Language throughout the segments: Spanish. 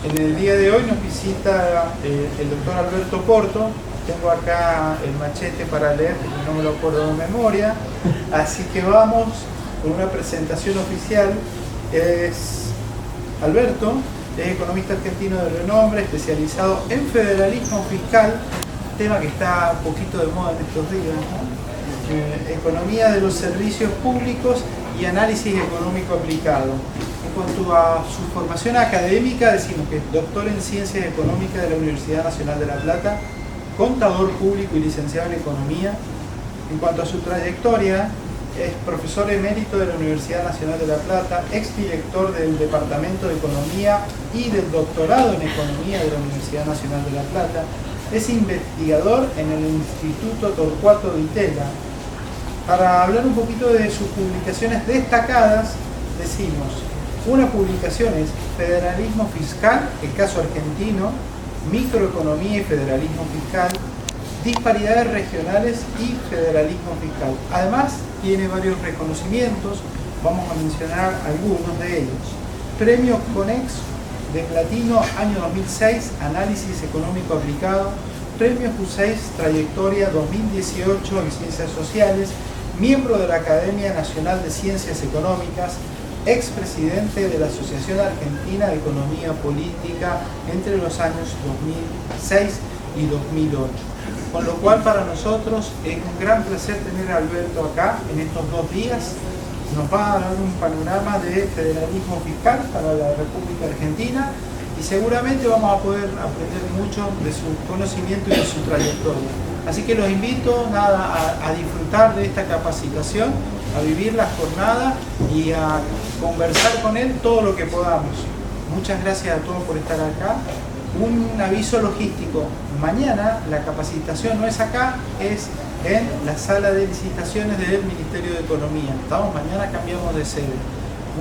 En el día de hoy nos visita el doctor Alberto Porto. Tengo acá el machete para leer, porque no me lo acuerdo de memoria. Así que vamos con una presentación oficial. Es Alberto, es economista argentino de renombre, especializado en federalismo fiscal, tema que está un poquito de moda en estos días, ¿no? Economía de los servicios públicos y análisis económico aplicado. En cuanto a su formación académica, decimos que es doctor en Ciencias Económicas de la Universidad Nacional de La Plata, contador público y licenciado en Economía. En cuanto a su trayectoria, es profesor emérito de la Universidad Nacional de La Plata, exdirector del Departamento de Economía y del doctorado en Economía de la Universidad Nacional de La Plata. Es investigador en el Instituto Torcuato Di Tella. Para hablar un poquito de sus publicaciones destacadas, decimos: una publicación es Federalismo Fiscal, el caso argentino, Microeconomía y Federalismo Fiscal, Disparidades Regionales y Federalismo Fiscal. Además, tiene varios reconocimientos, vamos a mencionar algunos de ellos. Premio Conex de Platino, año 2006, Análisis Económico Aplicado. Premio Q6, Trayectoria 2018 en Ciencias Sociales. Miembro de la Academia Nacional de Ciencias Económicas. Expresidente de la Asociación Argentina de Economía Política entre los años 2006 y 2008. Con lo cual, para nosotros es un gran placer tener a Alberto acá en estos 2 días. Nos va a dar un panorama de federalismo fiscal para la República Argentina y seguramente vamos a poder aprender mucho de su conocimiento y de su trayectoria. Así que los invito a disfrutar de esta capacitación, a vivir la jornada y a conversar con él todo lo que podamos. Muchas gracias a todos por estar acá. Un aviso logístico: mañana la capacitación no es acá, es en la sala de licitaciones del Ministerio de Economía. Mañana cambiamos de sede.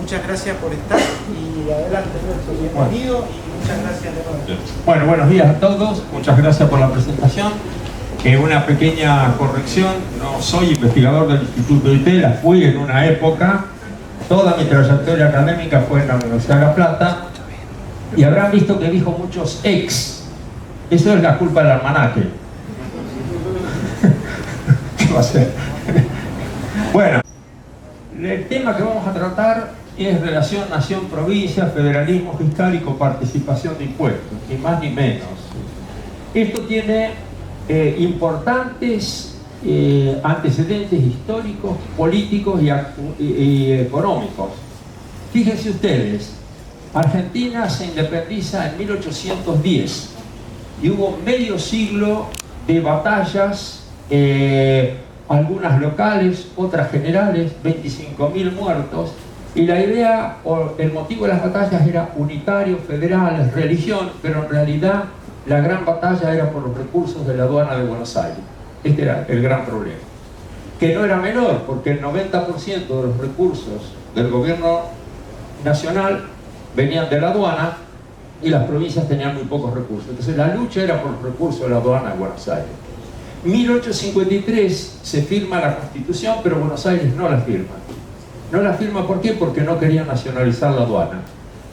Muchas gracias por estar y adelante, Alberto, bienvenido y muchas gracias de nuevo. Bueno, buenos días a todos, muchas gracias por la presentación. Una pequeña corrección: no soy investigador del Instituto Di Tella, fui en una época, toda mi trayectoria académica fue en la Universidad de La Plata, y habrán visto que dijo muchos ex. Eso es la culpa del almanaque. ¿Qué va a ser? Bueno, el tema que vamos a tratar es relación nación-provincia, federalismo fiscal y coparticipación de impuestos, ni más ni menos. Esto tiene importantes antecedentes históricos, políticos y económicos. Fíjense ustedes, Argentina se independiza en 1810 y hubo medio siglo de batallas, algunas locales, otras generales, 25.000 muertos, y la idea o el motivo de las batallas era unitario, federal, religión, pero en realidad la gran batalla era por los recursos de la aduana de Buenos Aires. Este era el gran problema, que no era menor, porque el 90% de los recursos del gobierno nacional venían de la aduana y las provincias tenían muy pocos recursos. Entonces la lucha era por los recursos de la aduana de Buenos Aires. 1853 se firma la Constitución, pero Buenos Aires no la firma. No la firma, ¿por qué? Porque no querían nacionalizar la aduana.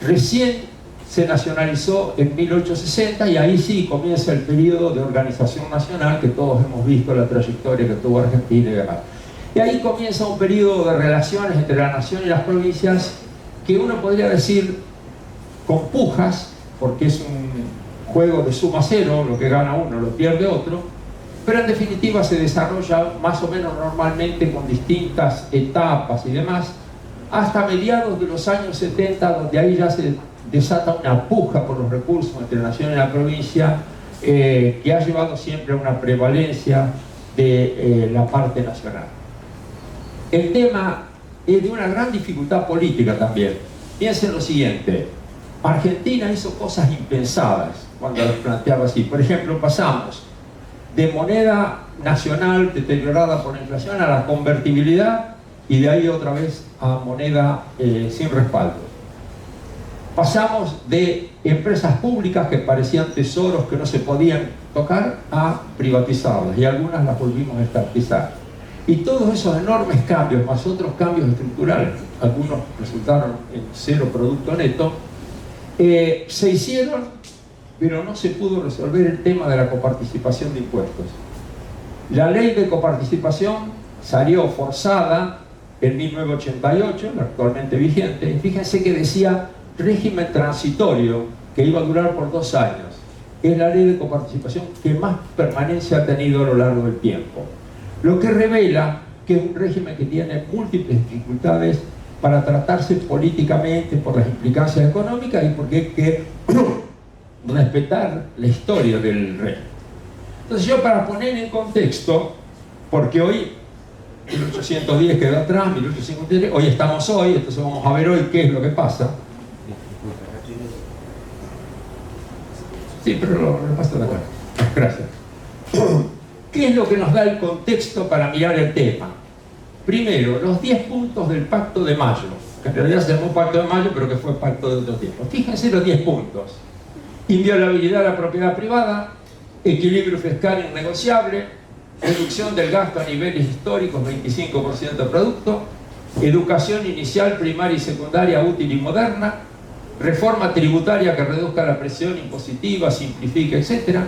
Recién se nacionalizó en 1860 y ahí sí comienza el periodo de organización nacional que todos hemos visto, la trayectoria que tuvo Argentina y demás. Y ahí comienza un periodo de relaciones entre la nación y las provincias que uno podría decir con pujas, porque es un juego de suma cero, lo que gana uno lo pierde otro, pero en definitiva se desarrolla más o menos normalmente con distintas etapas y demás, hasta mediados de los años 70, donde ahí ya se desata una puja por los recursos entre la nación y la provincia, que ha llevado siempre a una prevalencia de la parte nacional. El tema es de una gran dificultad política también. Piensen lo siguiente: Argentina hizo cosas impensadas cuando las planteaba así. Por ejemplo, pasamos de moneda nacional deteriorada por la inflación a la convertibilidad, y de ahí otra vez a moneda sin respaldo. Pasamos de empresas públicas que parecían tesoros que no se podían tocar a privatizarlas, y algunas las volvimos a estatizar. Y todos esos enormes cambios, más otros cambios estructurales, algunos resultaron en cero producto neto, Se hicieron, pero no se pudo resolver el tema de la coparticipación de impuestos. La ley de coparticipación salió forzada en 1988, la actualmente vigente, y fíjense que decía régimen transitorio, que iba a durar por 2 años. Es la ley de coparticipación que más permanencia ha tenido a lo largo del tiempo. Lo que revela que es un régimen que tiene múltiples dificultades para tratarse políticamente por las implicancias económicas y porque hay que respetar la historia del régimen. Entonces yo, para poner en contexto, porque hoy 1810 quedó atrás, 1853, hoy estamos hoy, entonces vamos a ver hoy qué es lo que pasa. Sí, pero lo paso de acá. Gracias. ¿Qué es lo que nos da el contexto para mirar el tema? Primero, los 10 puntos del Pacto de Mayo, que en realidad se llamó Pacto de Mayo, pero que fue Pacto de otro tiempo. Fíjense los 10 puntos. Inviolabilidad de la propiedad privada, equilibrio fiscal innegociable, reducción del gasto a niveles históricos, 25% de producto, educación inicial, primaria y secundaria útil y moderna, reforma tributaria que reduzca la presión impositiva, simplifique, etc.,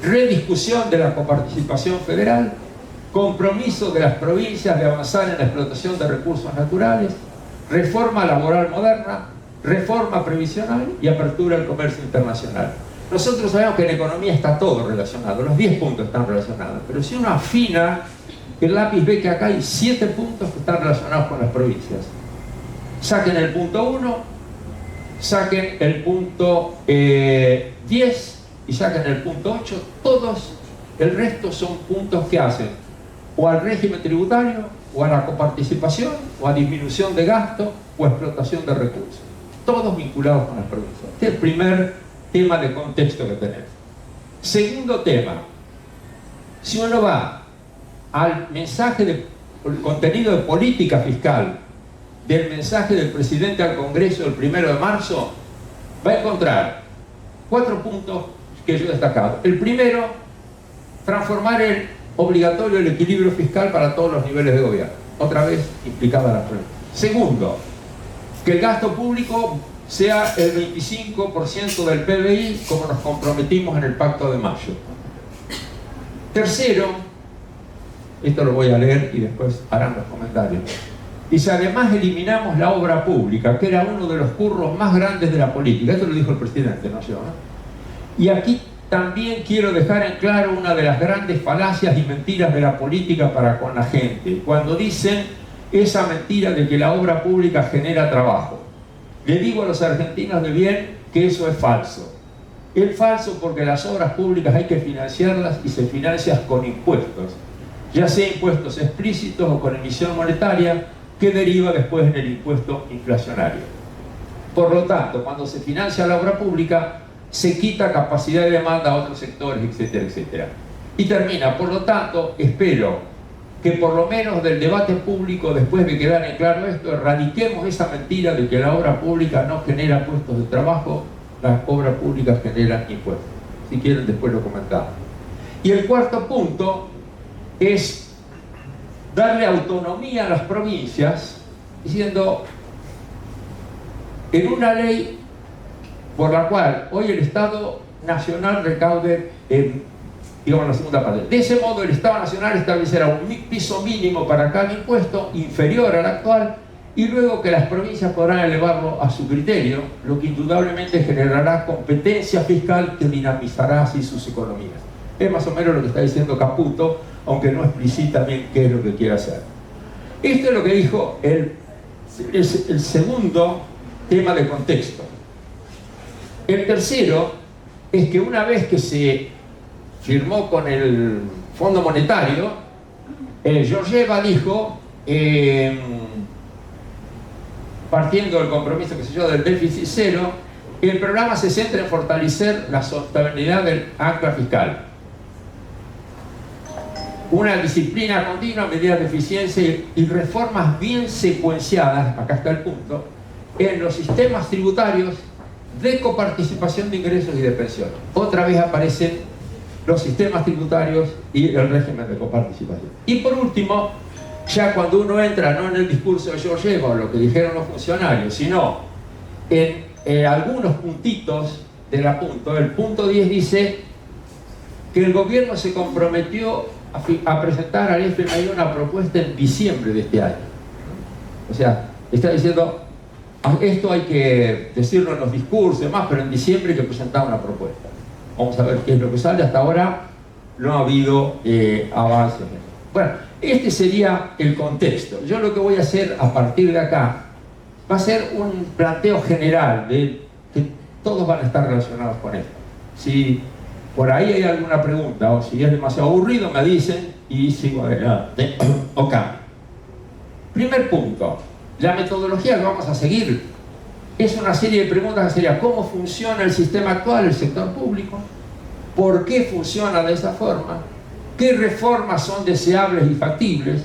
rediscusión de la coparticipación federal, compromiso de las provincias de avanzar en la explotación de recursos naturales, reforma laboral moderna, reforma previsional y apertura al comercio internacional. Nosotros sabemos que en economía está todo relacionado, los 10 puntos están relacionados, pero si uno afina el lápiz ve que acá hay 7 puntos que están relacionados con las provincias. Saquen el punto 1, saquen el punto 10 y saquen el punto 8, todos, el resto son puntos que hacen o al régimen tributario, o a la coparticipación, o a disminución de gasto, o a explotación de recursos. Todos vinculados con las provincias. Este es el primer tema de contexto que tenemos. Segundo tema, si uno va al mensaje de contenido de política fiscal del mensaje del presidente al Congreso el 1 de marzo, va a encontrar 4 puntos que yo he destacado. El primero, transformar obligatorio el equilibrio fiscal para todos los niveles de gobierno. Otra vez implicada la provincia. Segundo, que el gasto público sea el 25% del PBI, como nos comprometimos en el Pacto de Mayo. Tercero, esto lo voy a leer y después harán los comentarios. Dice, además eliminamos la obra pública, que era uno de los curros más grandes de la política. Esto lo dijo el presidente, no yo, ¿no? Y aquí también quiero dejar en claro una de las grandes falacias y mentiras de la política para con la gente, cuando dicen esa mentira de que la obra pública genera trabajo. Le digo a los argentinos de bien que eso es falso. Es falso porque las obras públicas hay que financiarlas y se financian con impuestos, ya sea impuestos explícitos o con emisión monetaria, que deriva después en el impuesto inflacionario. Por lo tanto, cuando se financia la obra pública, se quita capacidad de demanda a otros sectores, etcétera, etcétera. Y termina, por lo tanto, espero que por lo menos del debate público, después de quedar en claro esto, erradiquemos esa mentira de que la obra pública no genera puestos de trabajo, las obras públicas generan impuestos. Si quieren, después lo comentamos. Y el cuarto punto es darle autonomía a las provincias, diciendo, en una ley por la cual hoy el Estado Nacional recaude, digamos la segunda parte. De ese modo, el Estado Nacional establecerá un piso mínimo para cada impuesto inferior al actual y luego que las provincias podrán elevarlo a su criterio, lo que indudablemente generará competencia fiscal que dinamizará así sus economías. Es más o menos lo que está diciendo Caputo, aunque no explicita bien qué es lo que quiere hacer. Esto es lo que dijo el segundo tema de contexto. El tercero es que una vez que se firmó con el Fondo Monetario, Georgieva dijo, partiendo del compromiso que se dio del déficit cero, el programa se centra en fortalecer la sostenibilidad del ancla fiscal. Una disciplina continua, medidas de eficiencia y reformas bien secuenciadas, acá está el punto, en los sistemas tributarios de coparticipación de ingresos y de pensiones. Otra vez aparecen los sistemas tributarios y el régimen de coparticipación. Y por último, ya cuando uno entra no en el discurso de Georgieva o lo que dijeron los funcionarios, sino en algunos puntitos del apunto. El punto 10 dice que el gobierno se comprometió a presentar al FMI una propuesta en diciembre de este año. O sea, está diciendo, esto hay que decirlo en los discursos y demás, pero en diciembre hay que presentar una propuesta. Vamos a ver qué es lo que sale. Hasta ahora no ha habido avances. Bueno, este sería el contexto. Yo lo que voy a hacer a partir de acá va a ser un planteo general de que todos van a estar relacionados con esto. Si por ahí hay alguna pregunta o si es demasiado aburrido, me dicen y sigo adelante o cambio. Primer punto, la metodología que vamos a seguir es una serie de preguntas que sería: ¿cómo funciona el sistema actual del sector público? ¿Por qué funciona de esa forma? ¿Qué reformas son deseables y factibles?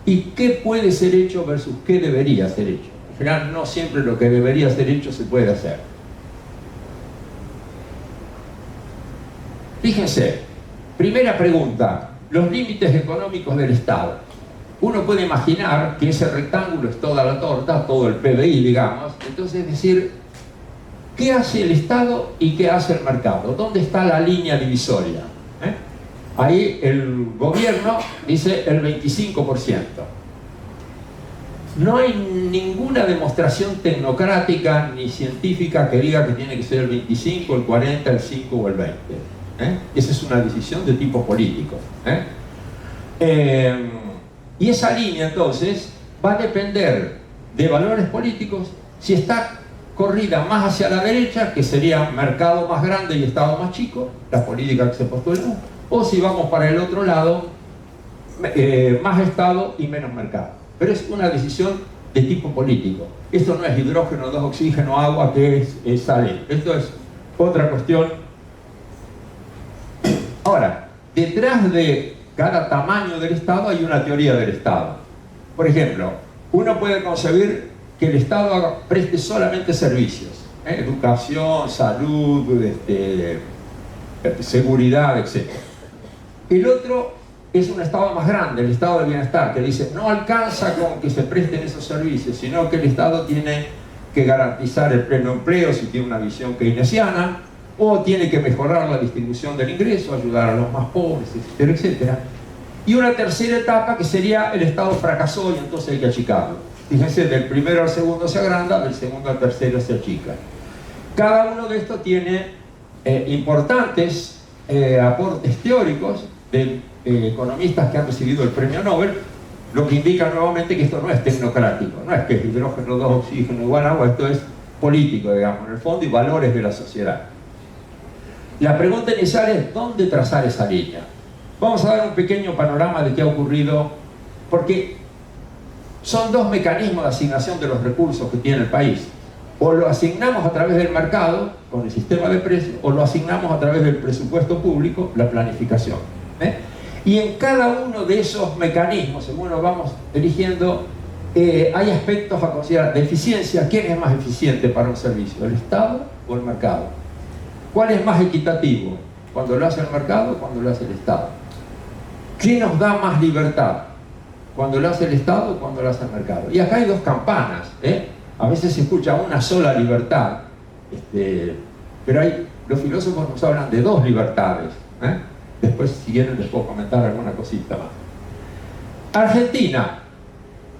¿Y qué puede ser hecho versus qué debería ser hecho? En general, no siempre lo que debería ser hecho se puede hacer. Fíjense, primera pregunta, los límites económicos del Estado. Uno puede imaginar que ese rectángulo es toda la torta, todo el PBI, digamos. Entonces, es decir, ¿qué hace el Estado y qué hace el mercado? ¿Dónde está la línea divisoria? Ahí el gobierno dice el 25%. No hay ninguna demostración tecnocrática ni científica que diga que tiene que ser el 25, el 40, el 5 o el 20. Esa es una decisión de tipo político. Y esa línea entonces va a depender de valores políticos. Si está corrida más hacia la derecha, que sería mercado más grande y Estado más chico, la política que se postula, o si vamos para el otro lado, más Estado y menos mercado. Pero es una decisión de tipo político. Esto no es hidrógeno, 2 oxígeno, agua, que es sale. Esto es otra cuestión. Ahora, detrás de cada tamaño del Estado hay una teoría del Estado. Por ejemplo, uno puede concebir que el Estado preste solamente servicios, educación, salud, seguridad, etc. El otro es un Estado más grande, el Estado del bienestar, que dice no alcanza con que se presten esos servicios, sino que el Estado tiene que garantizar el pleno empleo si tiene una visión keynesiana, o tiene que mejorar la distribución del ingreso, ayudar a los más pobres, etcétera, etcétera. Y una tercera etapa que sería el Estado fracasó y entonces hay que achicarlo. Fíjense, del primero al segundo se agranda, del segundo al tercero se achica. Cada uno de estos tiene importantes aportes teóricos de economistas que han recibido el premio Nobel, lo que indica nuevamente que esto no es tecnocrático, no es que es hidrógeno, 2 oxígeno igual agua, esto es político, digamos, en el fondo, y valores de la sociedad. La pregunta inicial es ¿dónde trazar esa línea? Vamos a dar un pequeño panorama de qué ha ocurrido, porque son dos mecanismos de asignación de los recursos que tiene el país. O lo asignamos a través del mercado, con el sistema de precios, o lo asignamos a través del presupuesto público, la planificación. Y en cada uno de esos mecanismos, según los vamos eligiendo, hay aspectos a considerar de eficiencia. ¿Quién es más eficiente para un servicio? ¿El Estado o el mercado? ¿Cuál es más equitativo? ¿Cuando lo hace el mercado o cuando lo hace el Estado? ¿Qué nos da más libertad? ¿Cuando lo hace el Estado o cuando lo hace el mercado? Y acá hay dos campanas, A veces se escucha una sola libertad, pero los filósofos nos hablan de dos libertades. Después, si quieren, les puedo comentar alguna cosita más. Argentina,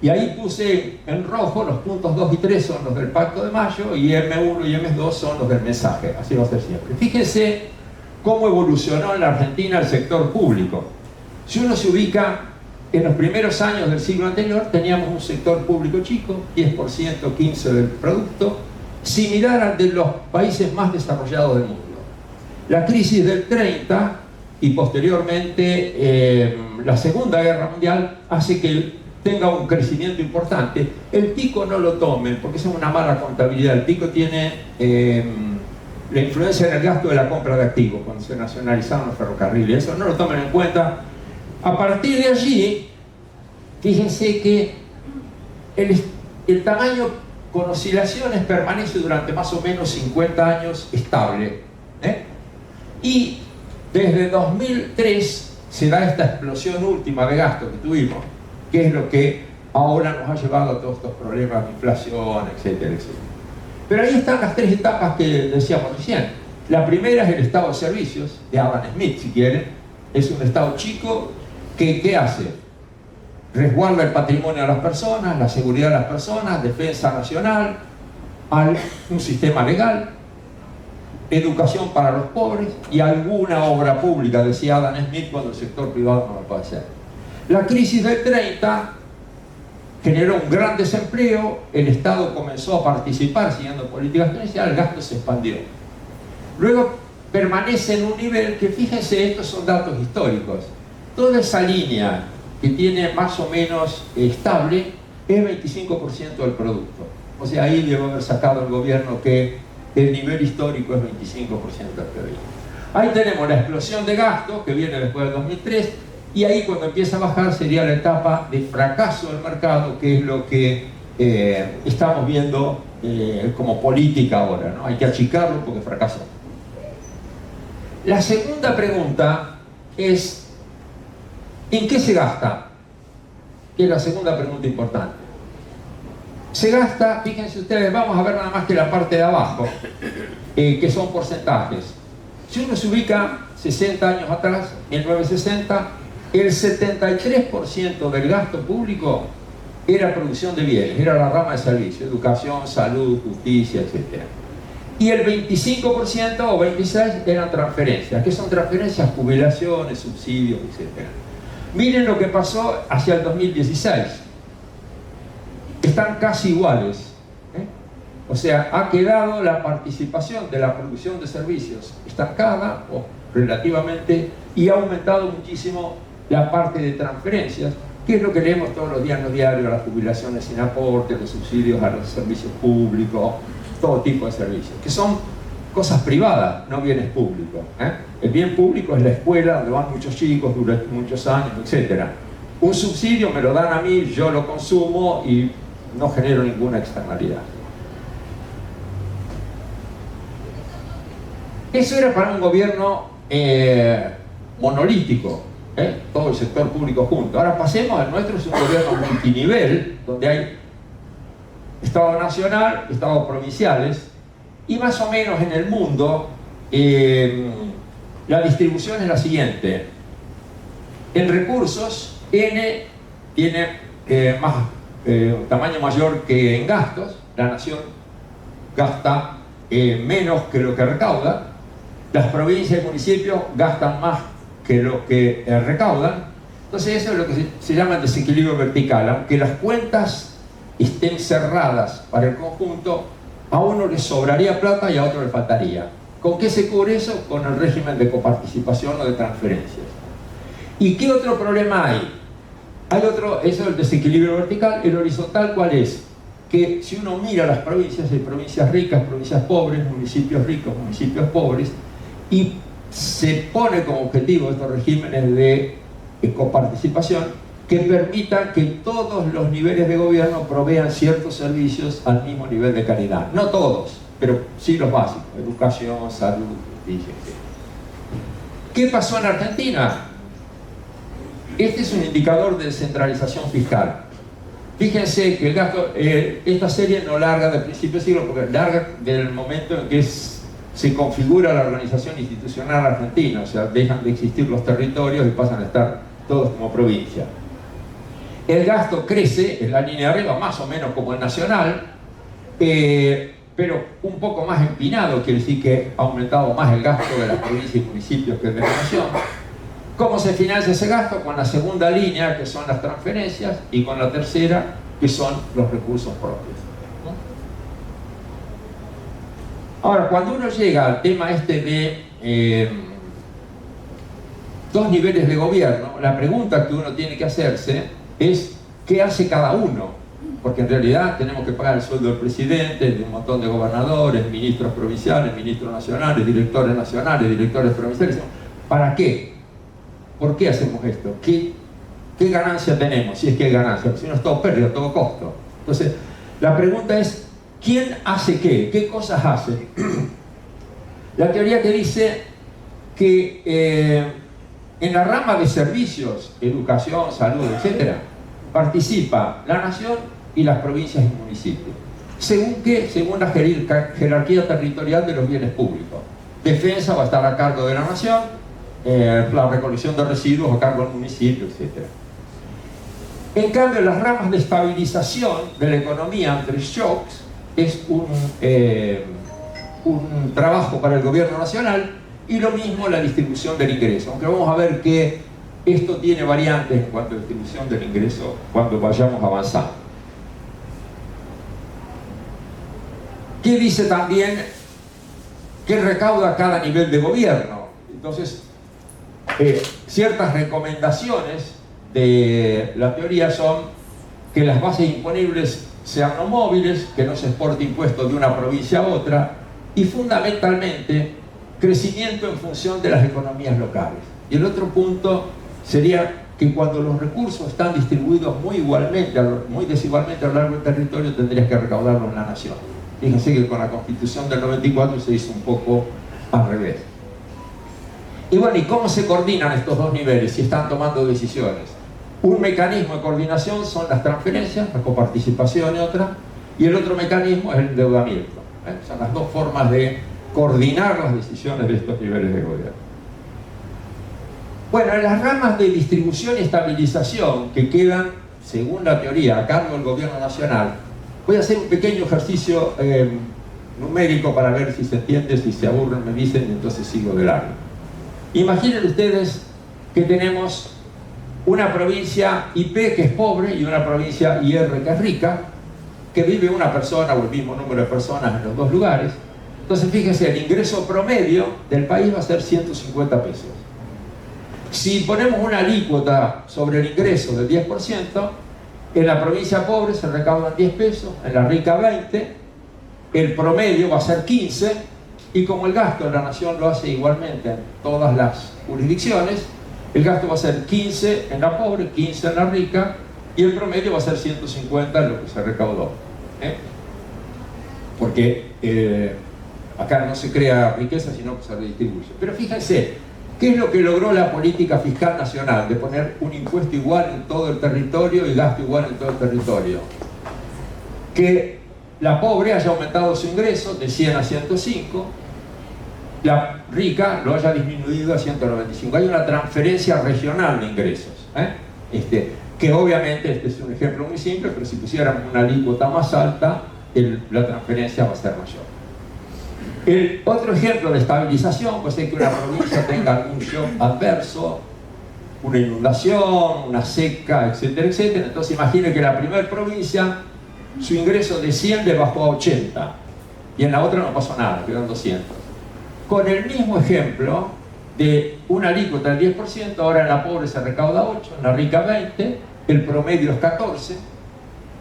y ahí puse en rojo los puntos 2 y 3 son los del Pacto de Mayo, y M1 y M2 son los del mensaje. Así va a ser siempre. Fíjense cómo evolucionó en la Argentina el sector público. Si uno se ubica en los primeros años del siglo anterior, teníamos un sector público chico, 10%, 15% del producto, similar al de los países más desarrollados del mundo. La crisis del 30 y posteriormente la Segunda Guerra Mundial hace que tenga un crecimiento importante. El pico no lo tomen, porque es una mala contabilidad. El pico tiene la influencia en el gasto de la compra de activos, cuando se nacionalizaron los ferrocarriles. Eso no lo tomen en cuenta. A partir de allí, fíjense que el tamaño con oscilaciones permanece durante más o menos 50 años estable. Y desde 2003 se da esta explosión última de gasto que tuvimos, que es lo que ahora nos ha llevado a todos estos problemas de inflación, etcétera, etcétera. Pero ahí están las tres etapas que decíamos recién. La primera es el estado de servicios, de Adam Smith, si quieren. Es un estado chico que, ¿qué hace? Resguarda el patrimonio de las personas, la seguridad de las personas, defensa nacional, un sistema legal, educación para los pobres y alguna obra pública, decía Adam Smith, cuando el sector privado no lo puede hacer. La crisis del 30 generó un gran desempleo, el Estado comenzó a participar siguiendo políticas keynesianas, el gasto se expandió. Luego permanece en un nivel que, fíjense, estos son datos históricos, toda esa línea que tiene más o menos estable es 25% del producto. O sea, ahí debe haber sacado el gobierno que el nivel histórico es 25% del PIB. Ahí tenemos la explosión de gasto que viene después del 2003, y ahí cuando empieza a bajar sería la etapa de fracaso del mercado, que es lo que estamos viendo como política ahora, ¿no? Hay que achicarlo porque fracasó. La segunda pregunta es: ¿en qué se gasta? Que es la segunda pregunta importante. Se gasta, fíjense ustedes, vamos a ver nada más que la parte de abajo, que son porcentajes. Si uno se ubica 60 años atrás, en 1960, el 73% del gasto público era producción de bienes, era la rama de servicio, educación, salud, justicia, etc. Y el 25% o 26% eran transferencias. ¿Qué son transferencias? Jubilaciones, subsidios, etc. Miren lo que pasó hacia el 2016. Están casi iguales. O sea, ha quedado la participación de la producción de servicios estancada o relativamente, y ha aumentado muchísimo la parte de transferencias, que es lo que leemos todos los días en los diarios: las jubilaciones sin aporte, los subsidios a los servicios públicos, todo tipo de servicios, que son cosas privadas, no bienes públicos. El bien público es la escuela, donde van muchos chicos durante muchos años, etc. Un subsidio me lo dan a mí, yo lo consumo y no genero ninguna externalidad. Eso era para un gobierno monolítico, todo el sector público junto. Ahora pasemos al nuestro, es un gobierno multinivel, donde hay Estado nacional, Estados provinciales, y más o menos en el mundo la distribución es la siguiente. En recursos, N tiene tamaño mayor que en gastos. La nación gasta menos que lo que recauda. Las provincias y municipios gastan más que lo que recaudan. Entonces eso es lo que se llama el desequilibrio vertical. Aunque las cuentas estén cerradas para el conjunto, a uno le sobraría plata y a otro le faltaría. ¿Con qué se cubre eso? Con el régimen de coparticipación o de transferencias. ¿Y qué otro problema hay? Hay otro, eso es el desequilibrio vertical. El horizontal, ¿cuál es? Que si uno mira las provincias, hay provincias ricas, provincias pobres, municipios ricos, municipios pobres, y se pone como objetivo estos regímenes de coparticipación que permitan que todos los niveles de gobierno provean ciertos servicios al mismo nivel de calidad. No todos, pero sí los básicos: educación, salud, justicia, etc. ¿Qué pasó en Argentina? Este es un indicador de descentralización fiscal. Fíjense que el gasto, esta serie no larga del principio del siglo, porque larga del momento en que se configura la organización institucional argentina, o sea, dejan de existir los territorios y pasan a estar todos como provincia. El gasto crece en la línea de arriba, más o menos como el nacional, pero un poco más empinado, quiere decir que ha aumentado más el gasto de las provincias y municipios que el de la nación. ¿Cómo se financia ese gasto? Con la segunda línea, que son las transferencias, y con la tercera, que son los recursos propios. Ahora, cuando uno llega al tema este de dos niveles de gobierno, la pregunta que uno tiene que hacerse es: ¿qué hace cada uno? Porque en realidad tenemos que pagar el sueldo del presidente, de un montón de gobernadores, ministros provinciales, ministros nacionales, directores provinciales. ¿Para qué? ¿Por qué hacemos esto? ¿Qué ganancia tenemos? Si es que hay ganancia, si no es todo pérdida, todo costo. Entonces, la pregunta es: ¿quién hace qué? ¿Qué cosas hace? La teoría que dice que en la rama de servicios, educación, salud, etc., participa la nación y las provincias y municipios. según la jerarquía territorial de los bienes públicos. Defensa va a estar a cargo de la nación, la recolección de residuos a cargo del municipio, etc. En cambio, las ramas de estabilización de la economía ante shocks es un trabajo para el gobierno nacional, y lo mismo la distribución del ingreso, aunque vamos a ver que esto tiene variantes en cuanto a distribución del ingreso cuando vayamos avanzando. ¿Qué dice también? ¿Qué recauda cada nivel de gobierno? Entonces, ciertas recomendaciones de la teoría son que las bases imponibles sean no móviles, que no se exporte impuestos de una provincia a otra, y fundamentalmente crecimiento en función de las economías locales. Y el otro punto sería que cuando los recursos están distribuidos muy desigualmente a lo largo del territorio, tendrías que recaudarlos en la nación. Fíjense que con la Constitución del 94 se hizo un poco al revés. Y bueno, ¿y cómo se coordinan estos dos niveles si están tomando decisiones? Un mecanismo de coordinación son las transferencias, la coparticipación y otra, y el otro mecanismo es el endeudamiento. Son las dos formas de coordinar las decisiones de estos niveles de gobierno. Bueno, en las ramas de distribución y estabilización que quedan, según la teoría, a cargo del gobierno nacional, voy a hacer un pequeño ejercicio numérico para ver si se entiende. Si se aburren me dicen y entonces sigo de largo. Imaginen ustedes que tenemos una provincia IP que es pobre y una provincia IR que es rica, que vive una persona o el mismo número de personas en los dos lugares. Entonces fíjense, el ingreso promedio del país va a ser 150 pesos. Si ponemos una alícuota sobre el ingreso del 10%, en la provincia pobre se recaudan 10 pesos, en la rica 20, el promedio va a ser 15, y como el gasto de la nación lo hace igualmente en todas las jurisdicciones, el gasto va a ser 15 en la pobre, 15 en la rica, y el promedio va a ser 150 en lo que se recaudó. Porque acá no se crea riqueza, sino que se redistribuye. Pero fíjense, ¿qué es lo que logró la política fiscal nacional? De poner un impuesto igual en todo el territorio y gasto igual en todo el territorio. Que la pobre haya aumentado su ingreso de 100 a 105, la rica lo haya disminuido a 195. Hay una transferencia regional de ingresos, que obviamente, este es un ejemplo muy simple, pero si pusiéramos una alícuota más alta, la transferencia va a ser mayor. El otro ejemplo de estabilización puede ser que una provincia tenga algún shock adverso, una inundación, una seca, etcétera, etcétera. Entonces imagine que la primera provincia, su ingreso de 100 le bajó a 80, y en la otra no pasó nada, quedan 200. Con el mismo ejemplo de una alícuota del 10%, ahora en la pobre se recauda 8, en la rica 20, el promedio es 14.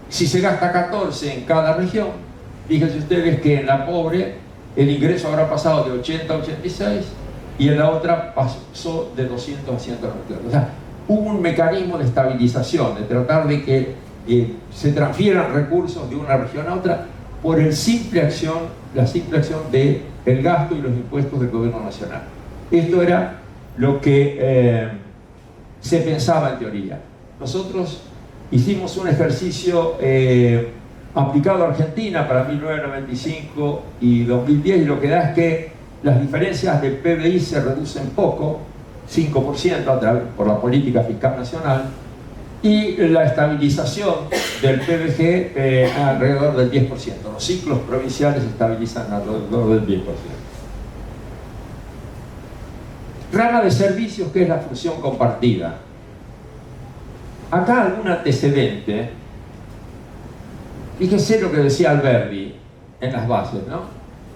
Si se gasta 14 en cada región, fíjense ustedes que en la pobre el ingreso habrá pasado de 80 a 86 y en la otra pasó de 200 a 198. O sea, hubo un mecanismo de estabilización, de tratar de que se transfieran recursos de una región a otra por la simple acción del gasto y los impuestos del gobierno nacional. Esto era lo que se pensaba en teoría. Nosotros hicimos un ejercicio aplicado a Argentina para 1995 y 2010, y lo que da es que las diferencias del PBI se reducen poco, 5% por la política fiscal nacional, y la estabilización del PBG alrededor del 10%. Los ciclos provinciales se estabilizan alrededor del 10%. Rama de servicios, que es la función compartida. Acá algún antecedente. Fíjense lo que decía Alberdi en las bases, ¿no?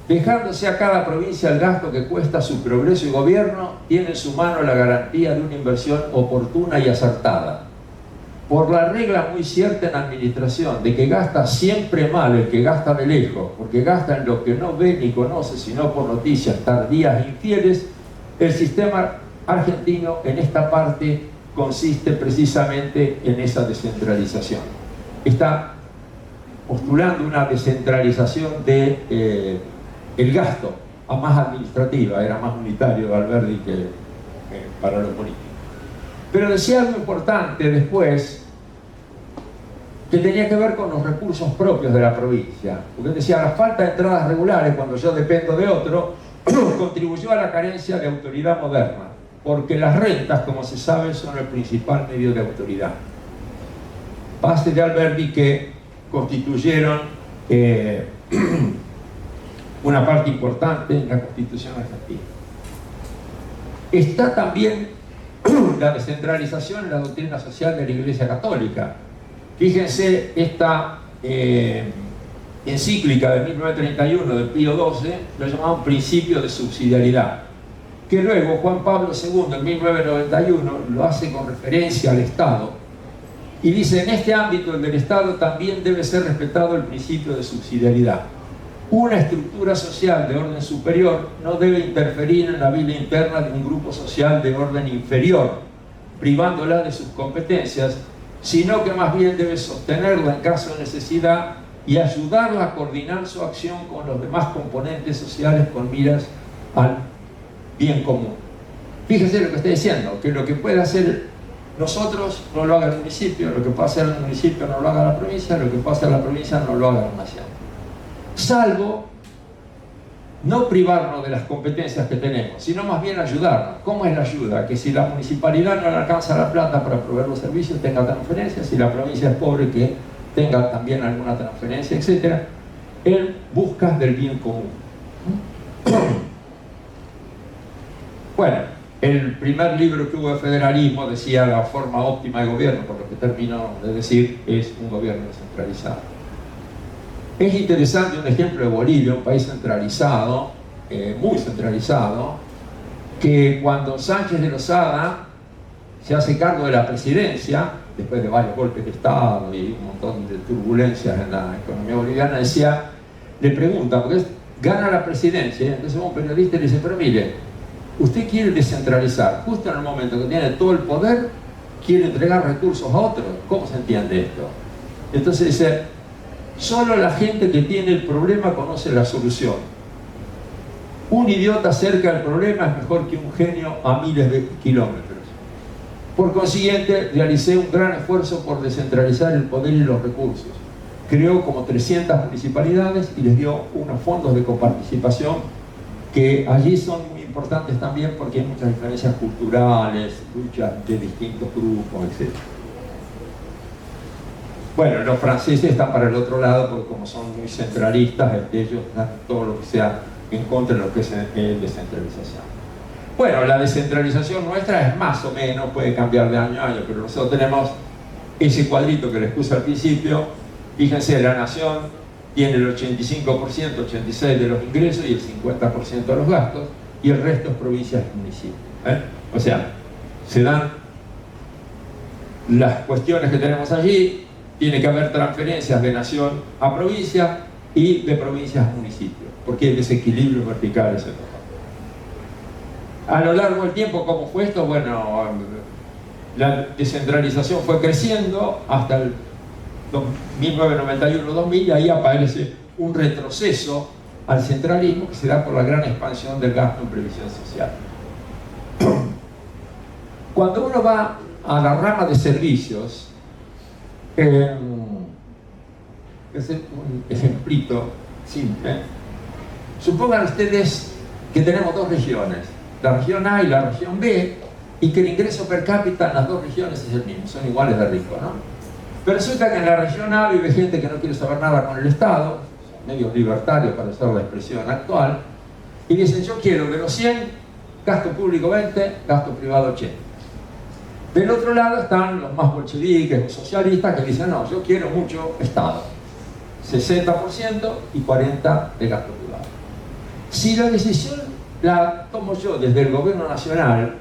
Dejándose a cada provincia el gasto que cuesta su progreso y gobierno, tiene en su mano la garantía de una inversión oportuna y acertada. Por la regla muy cierta en administración de que gasta siempre mal el que gasta de lejos, porque gasta en lo que no ve ni conoce, sino por noticias tardías e infieles, el sistema argentino en esta parte consiste precisamente en esa descentralización. Está postulando una descentralización de el gasto a más administrativa, era más unitario de Alberdi que para lo político. Pero decía algo importante después, que tenía que ver con los recursos propios de la provincia. Porque decía, la falta de entradas regulares cuando yo dependo de otro contribuyó a la carencia de autoridad moderna, porque las rentas, como se sabe, son el principal medio de autoridad. Base de Alberdi que constituyeron una parte importante en la Constitución argentina. Está también la descentralización en la doctrina social de la Iglesia Católica. Fíjense esta encíclica de 1931 de Pío XII, lo llamaban principio de subsidiariedad, que luego Juan Pablo II en 1991 lo hace con referencia al Estado y dice: en este ámbito, el del Estado, también debe ser respetado el principio de subsidiariedad. Una estructura social de orden superior no debe interferir en la vida interna de un grupo social de orden inferior, privándola de sus competencias, sino que más bien debe sostenerla en caso de necesidad y ayudarla a coordinar su acción con los demás componentes sociales con miras al bien común. Fíjese lo que estoy diciendo, que lo que puede hacer nosotros no lo haga el municipio, lo que puede hacer el municipio no lo haga la provincia, lo que puede hacer la provincia no lo haga la nación. Salvo no privarnos de las competencias que tenemos, sino más bien ayudarnos. ¿Cómo es la ayuda? Que si la municipalidad no le alcanza la plata para proveer los servicios, tenga transferencias; si la provincia es pobre, que tenga también alguna transferencia, etc. En busca del bien común. Bueno, el primer libro que hubo de federalismo decía: la forma óptima de gobierno, por lo que terminó de decir, es un gobierno descentralizado. Es interesante un ejemplo de Bolivia, un país centralizado, muy centralizado, que cuando Sánchez de Lozada se hace cargo de la presidencia, después de varios golpes de Estado y un montón de turbulencias en la economía boliviana, decía, le pregunta, porque gana la presidencia, y entonces un periodista le dice: pero mire, usted quiere descentralizar, justo en el momento que tiene todo el poder, quiere entregar recursos a otros. ¿Cómo se entiende esto? Entonces dice: solo la gente que tiene el problema conoce la solución. Un idiota cerca del problema es mejor que un genio a miles de kilómetros. Por consiguiente, realicé un gran esfuerzo por descentralizar el poder y los recursos. Creó como 300 municipalidades y les dio unos fondos de coparticipación que allí son muy importantes también, porque hay muchas diferencias culturales, luchas de distintos grupos, etc. Bueno, los franceses están para el otro lado, porque como son muy centralistas, ellos dan todo lo que sea en contra de lo que es descentralización. Bueno, la descentralización nuestra es más o menos, puede cambiar de año a año, pero nosotros tenemos ese cuadrito que les puse al principio. Fíjense, la nación tiene el 85%, 86% de los ingresos y el 50% de los gastos, y el resto es provincias y municipios. O sea, se dan las cuestiones que tenemos allí. Tiene que haber transferencias de nación a provincia y de provincias a municipios, porque hay desequilibrios verticales en los dos. A lo largo del tiempo, ¿cómo fue esto? Bueno, la descentralización fue creciendo hasta el 1991-2000, y ahí aparece un retroceso al centralismo que se da por la gran expansión del gasto en previsión social. Cuando uno va a la rama de servicios, es un ejemplito simple. Supongan ustedes que tenemos dos regiones, la región A y la región B, y que el ingreso per cápita en las dos regiones es el mismo, son iguales de ricos, ¿no? Pero resulta que en la región A vive gente que no quiere saber nada con el Estado, medio libertario para usar la expresión actual, y dicen: yo quiero de los 100, gasto público 20, gasto privado 80. Del otro lado están los más bolcheviques, los socialistas, que dicen: no, yo quiero mucho Estado, 60% y 40% de gasto privado. Si la decisión la tomo yo desde el gobierno nacional,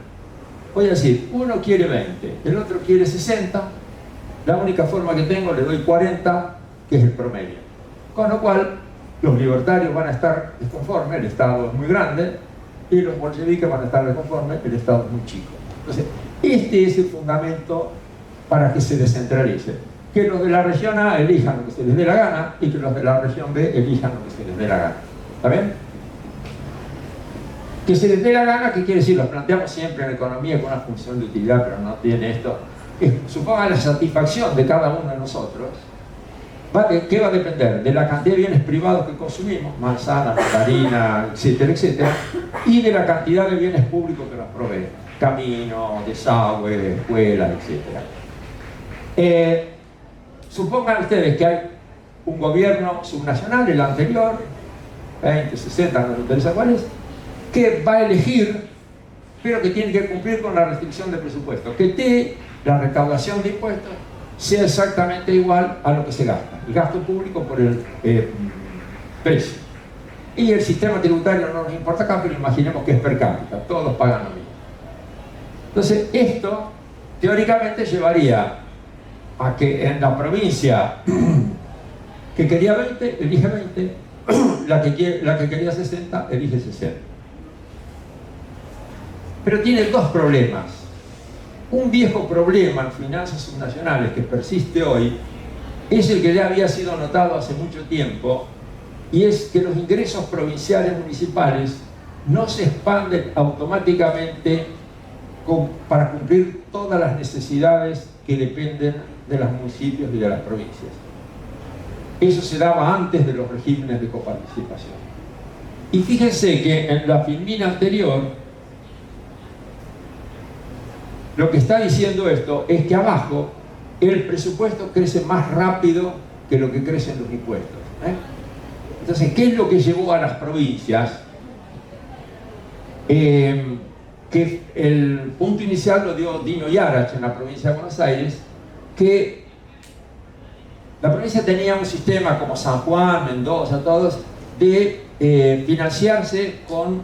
voy a decir, uno quiere 20, el otro quiere 60, la única forma que tengo, le doy 40, que es el promedio. Con lo cual, los libertarios van a estar desconformes, el Estado es muy grande, y los bolcheviques van a estar desconformes, el Estado es muy chico. Entonces, este es el fundamento para que se descentralice. Que los de la región A elijan lo que se les dé la gana, y que los de la región B elijan lo que se les dé la gana. ¿Está bien? Que se les dé la gana, ¿qué quiere decir? Lo planteamos siempre en economía con una función de utilidad, pero no tiene esto. Suponga la satisfacción de cada uno de nosotros ¿Qué va a depender? De la cantidad de bienes privados que consumimos, manzana, mandarina, etcétera, etcétera, y de la cantidad de bienes públicos que nos proveen, camino, desagüe, escuela, etcétera. Supongan ustedes que hay un gobierno subnacional, el anterior, 20, 60, no me interesa cuál es, que va a elegir, pero que tiene que cumplir con la restricción de presupuesto, que la recaudación de impuestos sea exactamente igual a lo que se gasta, el gasto público por el precio. Y el sistema tributario no nos importa acá, pero imaginemos que es per cápita, todos pagan lo mismo. Entonces, esto teóricamente llevaría a que en la provincia que quería 20, elige 20, la que quería 60, elige 60. Pero tiene dos problemas. Un viejo problema en finanzas subnacionales que persiste hoy es el que ya había sido notado hace mucho tiempo, y es que los ingresos provinciales municipales no se expanden automáticamente para cumplir todas las necesidades que dependen de los municipios y de las provincias. Eso se daba antes de los regímenes de coparticipación. Y fíjense que en la filmina anterior, lo que está diciendo esto es que abajo el presupuesto crece más rápido que lo que crecen los impuestos. Entonces, ¿qué es lo que llevó a las provincias? Que el punto inicial lo dio Dino Yarach en la provincia de Buenos Aires, que la provincia tenía un sistema como San Juan, Mendoza, todos, de financiarse con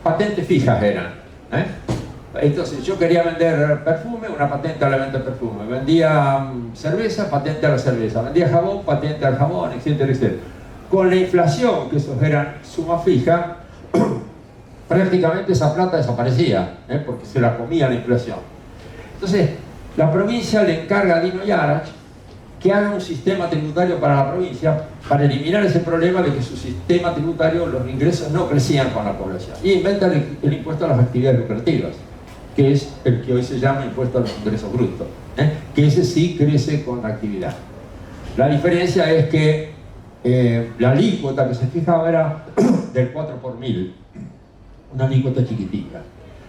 patentes fijas eran. Entonces yo quería vender perfume, una patente a la venta de perfume. Vendía cerveza, patente a la cerveza. Vendía jabón, patente al jabón, etcétera, etcétera. Con la inflación, que esos eran suma fija, prácticamente esa plata desaparecía, porque se la comía la inflación. Entonces, la provincia le encarga a Dino Yarach que haga un sistema tributario para la provincia para eliminar ese problema de que su sistema tributario, los ingresos no crecían con la población. Y inventa el impuesto a las actividades lucrativas, que es el que hoy se llama impuesto a los ingresos brutos, que ese sí crece con la actividad. La diferencia es que la alícuota que se fijaba era del 4 por 1000, una alícuota chiquitita.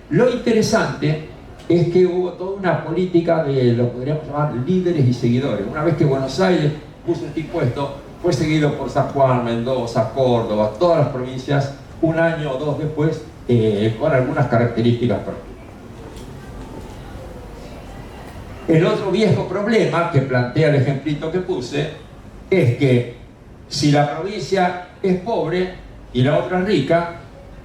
Lo interesante es que hubo toda una política de lo que podríamos llamar líderes y seguidores. Una vez que Buenos Aires puso este impuesto, fue seguido por San Juan, Mendoza, Córdoba, todas las provincias, un año o dos después, con algunas características propias. El otro viejo problema que plantea el ejemplito que puse es que si la provincia es pobre y la otra es rica,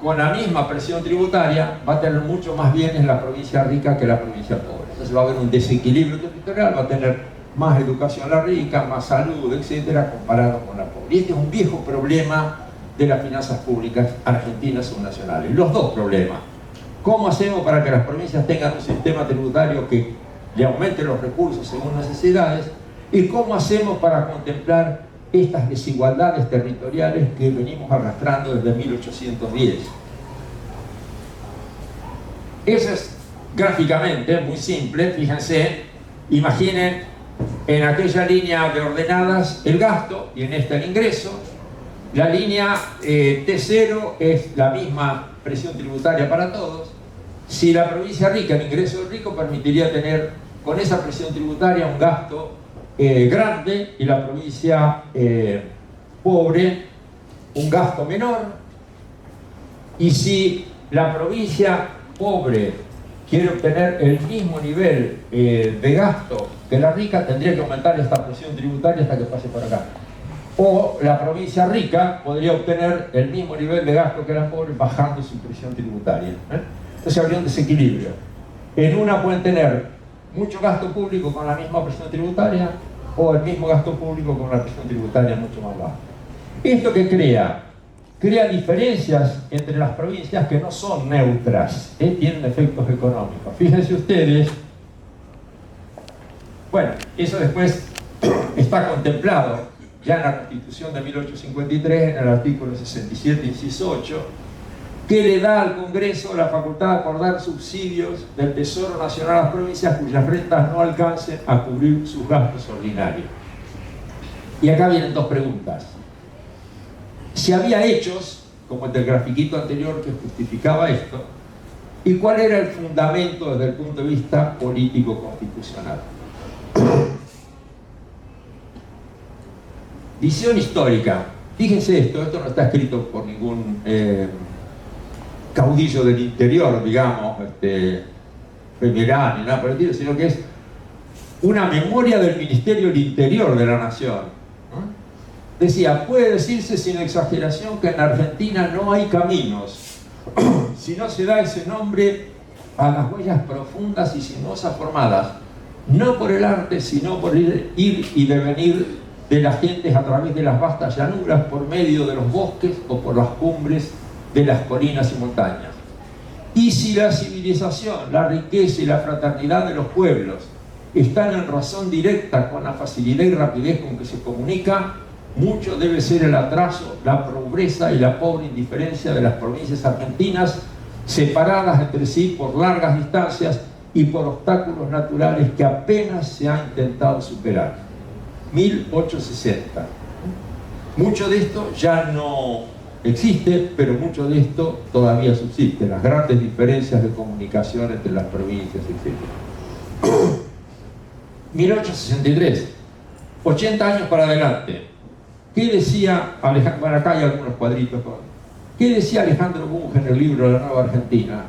con la misma presión tributaria va a tener mucho más bienes la provincia rica que la provincia pobre. Entonces va a haber un desequilibrio territorial, va a tener más educación la rica, más salud, etcétera, comparado con la pobre. Y este es un viejo problema de las finanzas públicas argentinas subnacionales. Los dos problemas. ¿Cómo hacemos para que las provincias tengan un sistema tributario que le aumente los recursos según necesidades? ¿Y cómo hacemos para contemplar estas desigualdades territoriales que venimos arrastrando desde 1810? Eso es gráficamente muy simple. Fíjense, imaginen en aquella línea de ordenadas el gasto y en esta el ingreso. La línea T0 es la misma presión tributaria para todos. Si la provincia rica, el ingreso del rico permitiría tener con esa presión tributaria un gasto grande, y la provincia pobre un gasto menor. Y si la provincia pobre quiere obtener el mismo nivel de gasto que la rica, tendría que aumentar esta presión tributaria hasta que pase por acá. O la provincia rica podría obtener el mismo nivel de gasto que la pobre bajando su presión tributaria. Entonces habría un desequilibrio. En una pueden tener mucho gasto público con la misma presión tributaria, o el mismo gasto público con una presión tributaria mucho más baja. ¿Esto qué crea? Crea diferencias entre las provincias que no son neutras, tienen efectos económicos. Fíjense ustedes, bueno, eso después está contemplado ya en la Constitución de 1853, en el artículo 67, inciso 8, que le da al Congreso la facultad de acordar subsidios del Tesoro Nacional a las provincias cuyas rentas no alcancen a cubrir sus gastos ordinarios. Y acá vienen dos preguntas. Si había hechos, como el del grafiquito anterior que justificaba esto, y cuál era el fundamento desde el punto de vista político-constitucional. Visión histórica. Fíjense esto no está escrito por ningún caudillo del interior, digamos, Pemirá, ni nada por el estilo, sino que es una memoria del Ministerio del Interior de la Nación. Decía, puede decirse sin exageración que en Argentina no hay caminos, si no se da ese nombre a las huellas profundas y sinuosas formadas, no por el arte, sino por el ir y devenir de las gentes a través de las vastas llanuras, por medio de los bosques o por las cumbres de las colinas y montañas. Y si la civilización, la riqueza y la fraternidad de los pueblos están en razón directa con la facilidad y rapidez con que se comunica, mucho debe ser el atraso, la pobreza y la pobre indiferencia de las provincias argentinas, separadas entre sí por largas distancias y por obstáculos naturales que apenas se ha intentado superar. 1860. Mucho de esto ya no existe, pero mucho de esto todavía subsiste, las grandes diferencias de comunicación entre las provincias, etc. 1863, 80 años para adelante. ¿Qué decía Alejandro? Bueno, acá hay algunos cuadritos. ¿Qué decía Alejandro Bunge en el libro La Nueva Argentina?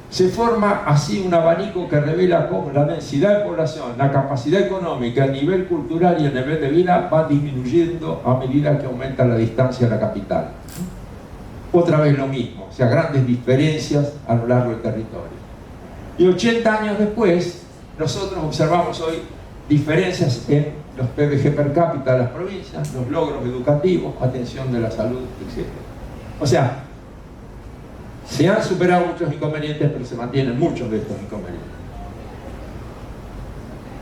Se forma así un abanico que revela cómo la densidad de población, la capacidad económica, el nivel cultural y el nivel de vida va disminuyendo a medida que aumenta la distancia a la capital. Otra vez lo mismo, o sea, grandes diferencias a lo largo del territorio. Y 80 años después, nosotros observamos hoy diferencias en los PBG per cápita de las provincias, los logros educativos, atención de la salud, etc. O sea, se han superado muchos inconvenientes, pero se mantienen muchos de estos inconvenientes.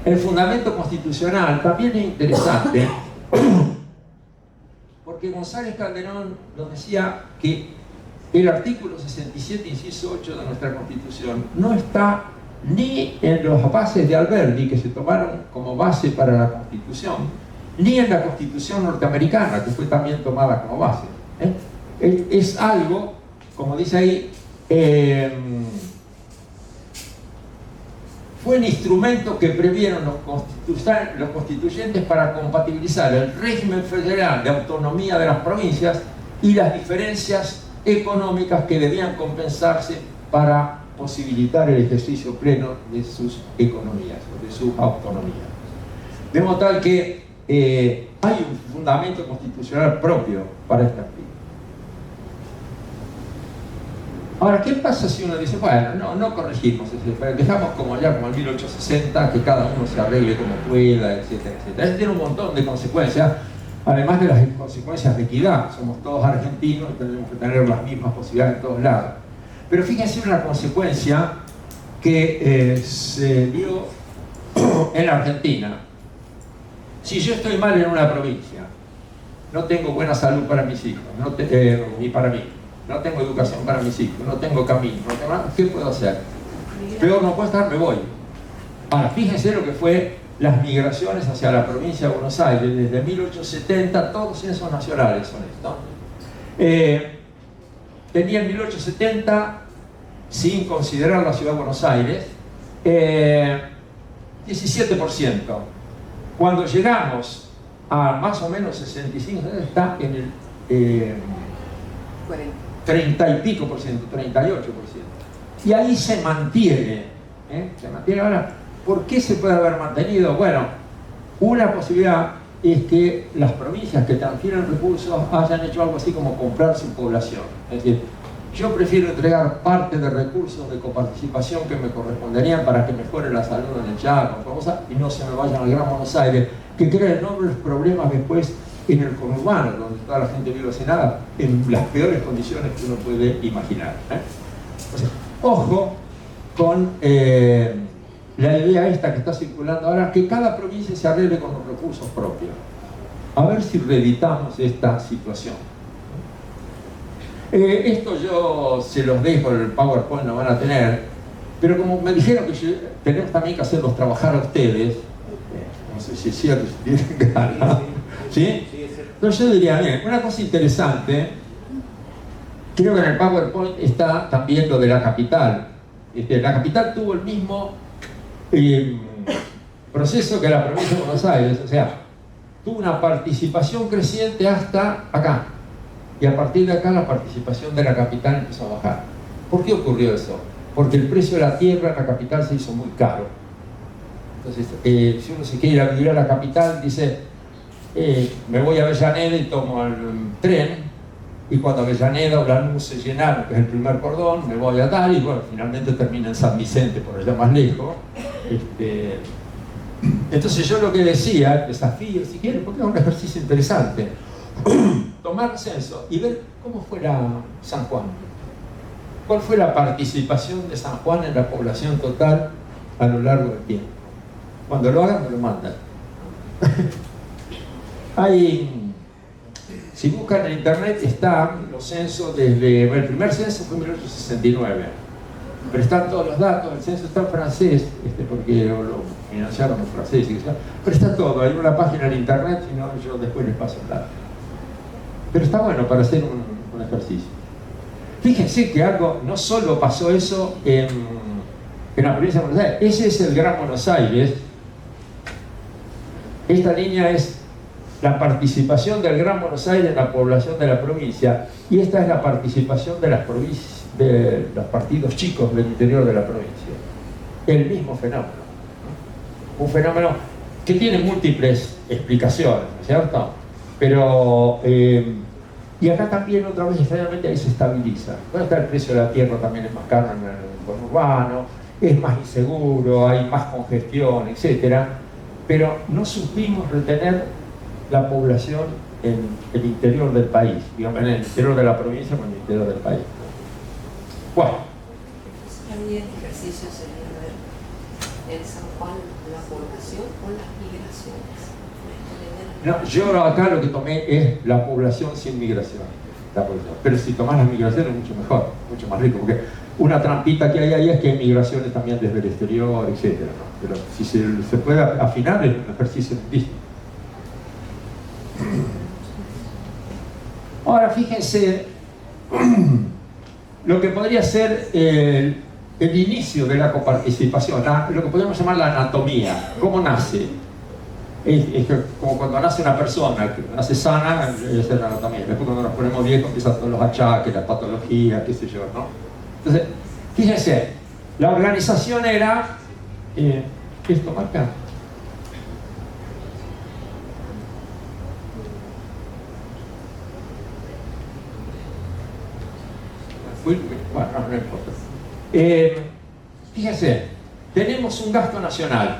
El fundamento constitucional también es interesante, porque González Calderón nos decía que el artículo 67, inciso 8 de nuestra Constitución no está ni en las bases de Alberdi, que se tomaron como base para la Constitución, ni en la Constitución norteamericana, que fue también tomada como base. Es algo, como dice ahí, fue el instrumento que previeron los constituyentes para compatibilizar el régimen federal de autonomía de las provincias y las diferencias económicas que debían compensarse para posibilitar el ejercicio pleno de sus economías, de su autonomía. De modo tal que hay un fundamento constitucional propio para este artículo. Ahora, ¿qué pasa si uno dice, bueno, no corregimos, dejamos como ya como en 1860, que cada uno se arregle como pueda, etcétera, etcétera? Eso tiene un montón de consecuencias, además de las consecuencias de equidad. Somos todos argentinos y tenemos que tener las mismas posibilidades en todos lados. Pero fíjense una consecuencia que se dio en la Argentina. Si yo estoy mal en una provincia, no tengo buena salud para mis hijos, ni para mí, no tengo educación para mis hijos, no tengo camino, no tengo nada, ¿qué puedo hacer? Peor no puedo estar, me voy. Ahora, fíjense lo que fue las migraciones hacia la provincia de Buenos Aires, desde 1870, todos censos nacionales son estos. Tenía en 1870, sin considerar la ciudad de Buenos Aires, 17%. Cuando llegamos a más o menos 65, está en el 30 y pico por ciento, 38%. Y ahí se mantiene. Se mantiene. Ahora, ¿por qué se puede haber mantenido? Bueno, una posibilidad es que las provincias que transfieren recursos hayan hecho algo así como comprar su población. Es decir, yo prefiero entregar parte de recursos de coparticipación que me corresponderían para que mejore la salud en el Chaco, y no se me vayan al Gran Buenos Aires, que crea enormes problemas después en el conurbano, donde toda la gente vive sin nada, en las peores condiciones que uno puede imaginar. O sea, ojo con la idea esta que está circulando ahora, que cada provincia se arregle con los recursos propios. A ver si reeditamos esta situación. Esto yo se los dejo, el PowerPoint lo van a tener, pero como me dijeron que tenemos también que hacerlos trabajar a ustedes, no sé si es cierto, si tienen ganas, ¿Sí? Entonces yo diría, bien, una cosa interesante, creo que en el PowerPoint está también lo de la capital. La capital tuvo el mismo proceso que la provincia de Buenos Aires, o sea, tuvo una participación creciente hasta acá. Y a partir de acá la participación de la capital empezó a bajar. ¿Por qué ocurrió eso? Porque el precio de la tierra en la capital se hizo muy caro. Entonces, si uno se quiere ir a vivir a la capital, dice, me voy a Avellaneda y tomo el tren, y cuando Avellaneda o Lanús se llenaron, que es el primer cordón, me voy a dar, y bueno, finalmente termina en San Vicente, por allá más lejos. Entonces yo lo que decía, el desafío, si quieren, porque es un ejercicio interesante, tomar censo y ver cómo fuera San Juan. ¿Cuál fue la participación de San Juan en la población total a lo largo del tiempo? Cuando lo hagan, me lo mandan. Si buscan en internet, están los censos desde... el primer censo fue en 1869, pero están todos los datos. El censo está en francés, porque lo financiaron los franceses, pero está todo. Hay una página en internet, si no, yo después les paso el dato. Pero está bueno para hacer un ejercicio. Fíjense que algo, no solo pasó eso en la provincia de Buenos Aires, ese es el Gran Buenos Aires. Esta línea es la participación del Gran Buenos Aires en la población de la provincia, y esta es la participación de los partidos chicos del interior de la provincia. El mismo fenómeno, ¿no? Un fenómeno que tiene múltiples explicaciones, ¿no es cierto? Pero, y acá también otra vez, generalmente ahí se estabiliza. Bueno, está el precio de la tierra, también es más caro en el conurbano, es más inseguro, hay más congestión, etc. Pero no supimos retener la población en el interior del país, digamos, en el interior de la provincia o en el interior del país. Bueno. También el ejercicio sería ver en San Juan la población o las migraciones. No, yo acá lo que tomé es la población sin migración, la población. Pero si tomás las migraciones es mucho mejor, mucho más rico, porque una trampita que hay ahí es que hay migraciones también desde el exterior, etc., ¿no? Pero si se puede afinar es un ejercicio distinto. Ahora fíjense lo que podría ser el inicio de la coparticipación, lo que podríamos llamar la anatomía. ¿Cómo nace? Es como cuando nace una persona, que nace sana, es la anatomía. Después cuando nos ponemos viejos empiezan todos los achaques, la patología, qué sé yo, ¿no? Entonces, fíjense, la organización era esto marca. Bueno, no importa. Fíjense, tenemos un gasto nacional.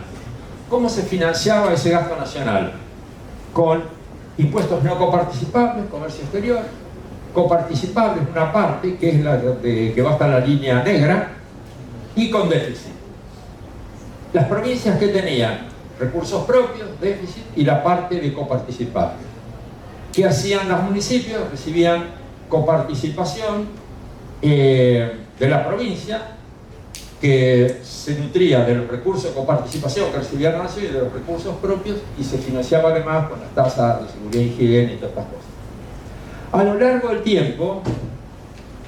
¿Cómo se financiaba ese gasto nacional? Con impuestos no coparticipables, comercio exterior, coparticipables, una parte, que es la que va hasta la línea negra, y con déficit. Las provincias que tenían recursos propios, déficit, y la parte de coparticipables. ¿Qué hacían los municipios? Recibían coparticipación de la provincia, que se nutría de los recursos de coparticipación que recibía la nación y de los recursos propios, y se financiaba además con las tasas de seguridad e higiene y todas estas cosas. A lo largo del tiempo,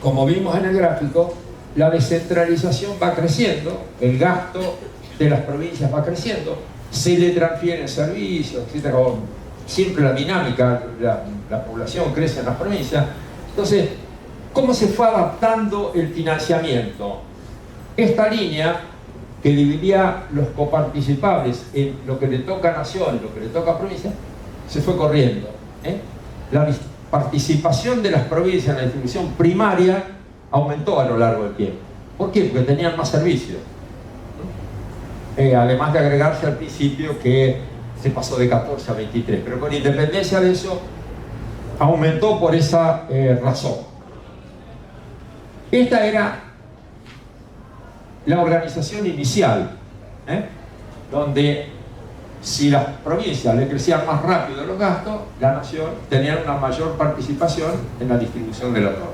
como vimos en el gráfico, la descentralización va creciendo, el gasto de las provincias va creciendo, se le transfieren servicios, etc. Siempre la dinámica, la población crece en las provincias. Entonces, ¿cómo se fue adaptando el financiamiento? Esta línea, que dividía los coparticipables en lo que le toca a nación y lo que le toca a provincia, se fue corriendo. La participación de las provincias en la distribución primaria aumentó a lo largo del tiempo. ¿Por qué? Porque tenían más servicios. Además de agregarse al principio que se pasó de 14 a 23, pero con independencia de eso, aumentó por esa razón. Esta era la organización inicial, donde si las provincias le crecían más rápido los gastos, la nación tenía una mayor participación en la distribución de la torta.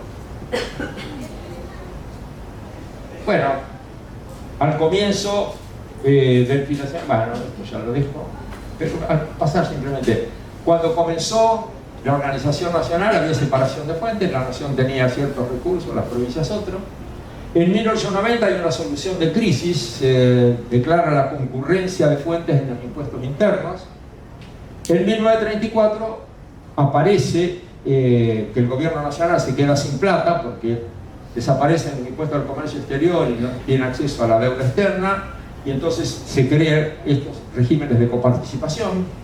Bueno, al comienzo del financiamiento, bueno, esto ya lo dejo, pero al pasar simplemente, Cuando comenzó la organización nacional había separación de fuentes, la nación tenía ciertos recursos, las provincias otros. En 1890 hay una solución de crisis, se declara la concurrencia de fuentes en los impuestos internos. En 1934 aparece que el gobierno nacional se queda sin plata porque desaparecen el impuesto al comercio exterior y no tiene acceso a la deuda externa, y entonces se crean estos regímenes de coparticipación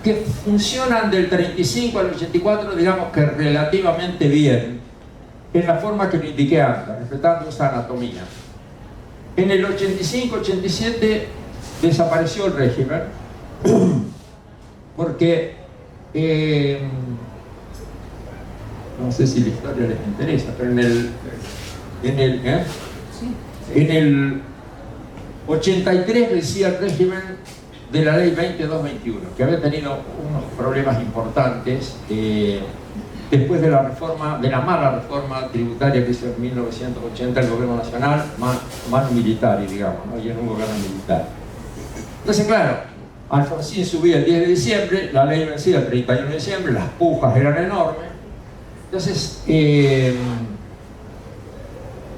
que funcionan del 35 al 84, digamos que relativamente bien, en la forma que lo indiqué antes, respetando esa anatomía. En el 85-87 desapareció el régimen, porque no sé si la historia les interesa, pero en el 83 decía el régimen de la ley 2221, que había tenido unos problemas importantes después de la reforma, de la mala reforma tributaria que hizo en 1980 el gobierno nacional, mano militar, digamos, ¿no? Y en un gobierno militar. Entonces, claro, Alfonsín subía el 10 de diciembre, la ley vencía el 31 de diciembre, las pujas eran enormes. Entonces,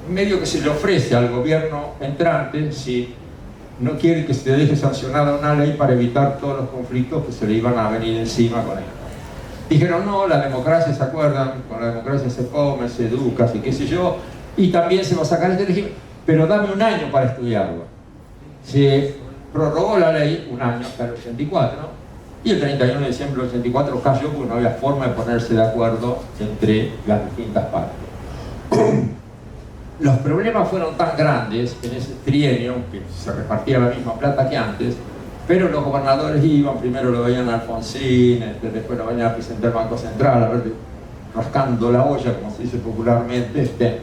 medio que se le ofrece al gobierno entrante, si no quiere que se deje sancionada una ley para evitar todos los conflictos que se le iban a venir encima con él. Dijeron, no, la democracia, ¿se acuerdan? Con la democracia se come, se educa, y qué sé yo, y también se va a sacar este régimen, pero dame un año para estudiarlo. Se prorrogó la ley un año, hasta el 84, y el 31 de diciembre del 84 cayó porque no había forma de ponerse de acuerdo entre las distintas partes. Los problemas fueron tan grandes en ese trienio, que se repartía la misma plata que antes, pero los gobernadores iban, primero lo veían a Alfonsín, después lo veían al presidente del Banco Central, a ver, rascando la olla, como se dice popularmente.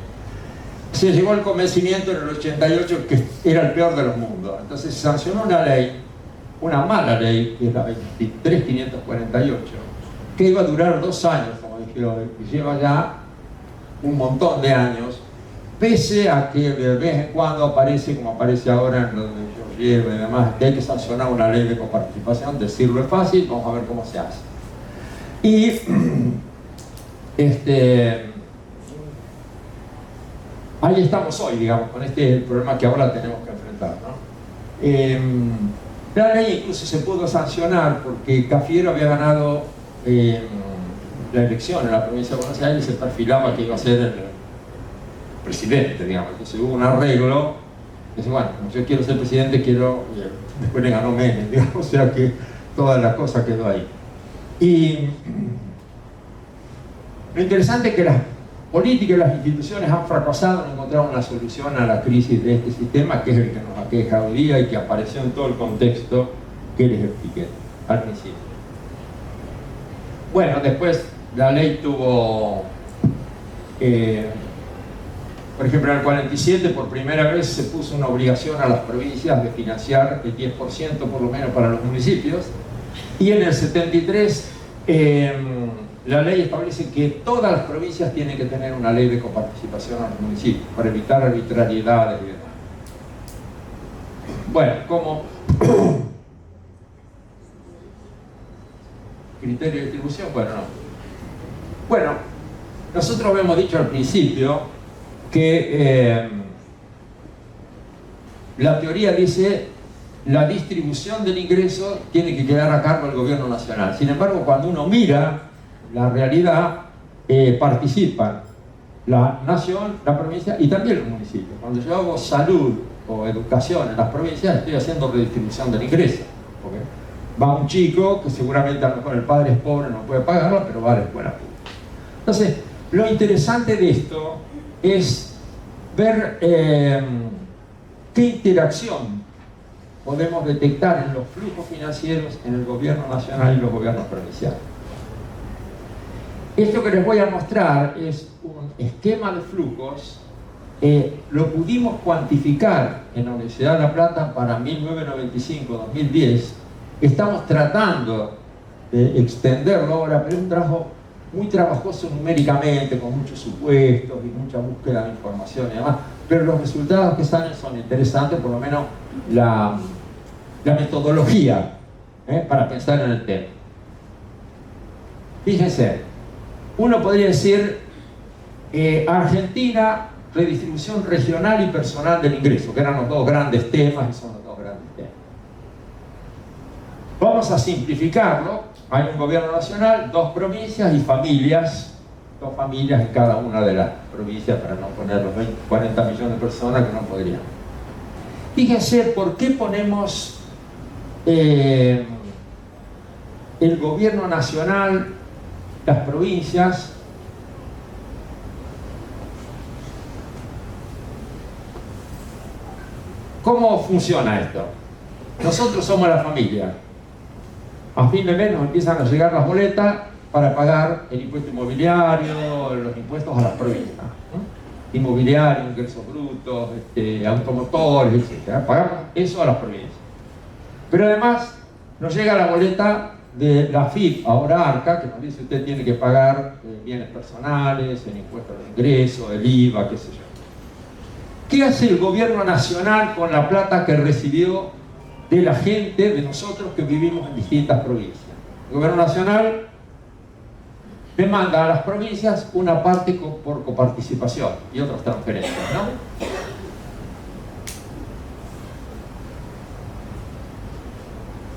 Se llegó al convencimiento en el 88 que era el peor de los mundos. Entonces se sancionó una ley, una mala ley, que es la 23.548, que iba a durar 2 años, como dijeron, y lleva ya un montón de años, pese a que de vez en cuando aparece, como aparece ahora en donde yo llevo y demás, que hay que sancionar una ley de coparticipación. Decirlo es fácil, vamos a ver cómo se hace. Y ahí estamos hoy, digamos, con el problema que ahora tenemos que enfrentar, ¿no? La ley incluso se pudo sancionar porque Cafiero había ganado la elección en la provincia de Buenos Aires y se perfilaba que iba a ser el presidente, digamos. Entonces hubo un arreglo, dice, bueno, como yo quiero ser presidente, quiero, y después le ganó Menem, digamos, o sea que toda la cosa quedó ahí. Y lo interesante es que las políticas y las instituciones han fracasado en encontrar una solución a la crisis de este sistema, que es el que nos aqueja hoy día y que apareció en todo el contexto que les expliqué al principio. Bueno, después la ley tuvo por ejemplo, en el 47 por primera vez se puso una obligación a las provincias de financiar el 10% por lo menos para los municipios, y en el 73 la ley establece que todas las provincias tienen que tener una ley de coparticipación a los municipios para evitar arbitrariedades y demás. Bueno, como criterio de distribución, bueno, no. Bueno, nosotros habíamos dicho al principio que la teoría dice la distribución del ingreso tiene que quedar a cargo del gobierno nacional. Sin embargo, cuando uno mira la realidad, participan la nación, la provincia y también los municipios. Cuando yo hago salud o educación en las provincias, estoy haciendo redistribución del ingreso, porque va un chico que seguramente a lo mejor el padre es pobre, no puede pagarlo, pero va a la escuela pública. Entonces, lo interesante de esto es ver qué interacción podemos detectar en los flujos financieros en el gobierno nacional y los gobiernos provinciales. Esto que les voy a mostrar es un esquema de flujos. Lo pudimos cuantificar en la Universidad de La Plata para 1995-2010. Estamos tratando de extenderlo ahora, pero es un trabajo muy trabajoso numéricamente, con muchos supuestos y mucha búsqueda de información y demás, pero los resultados que salen son interesantes, por lo menos la metodología para pensar en el tema. Fíjense, uno podría decir Argentina, redistribución regional y personal del ingreso, que eran los dos grandes temas y son los dos grandes temas. Vamos a simplificarlo. Hay un gobierno nacional, dos provincias y familias, dos familias en cada una de las provincias, para no poner los 40 millones de personas que no podrían. Fíjense por qué ponemos el gobierno nacional, las provincias. ¿Cómo funciona esto? Nosotros somos la familia. A fin de mes nos empiezan a llegar las boletas para pagar el impuesto inmobiliario, los impuestos a las provincias, ¿no? Inmobiliario, ingresos brutos, automotores, etc. Pagamos eso a las provincias. Pero además nos llega la boleta de la AFIP, ahora ARCA, que nos dice usted tiene que pagar bienes personales, el impuesto de ingreso, el IVA, qué sé yo. ¿Qué hace el gobierno nacional con la plata que recibió de la gente, de nosotros que vivimos en distintas provincias? El gobierno nacional le manda a las provincias una parte por coparticipación y otras transferencias, ¿no?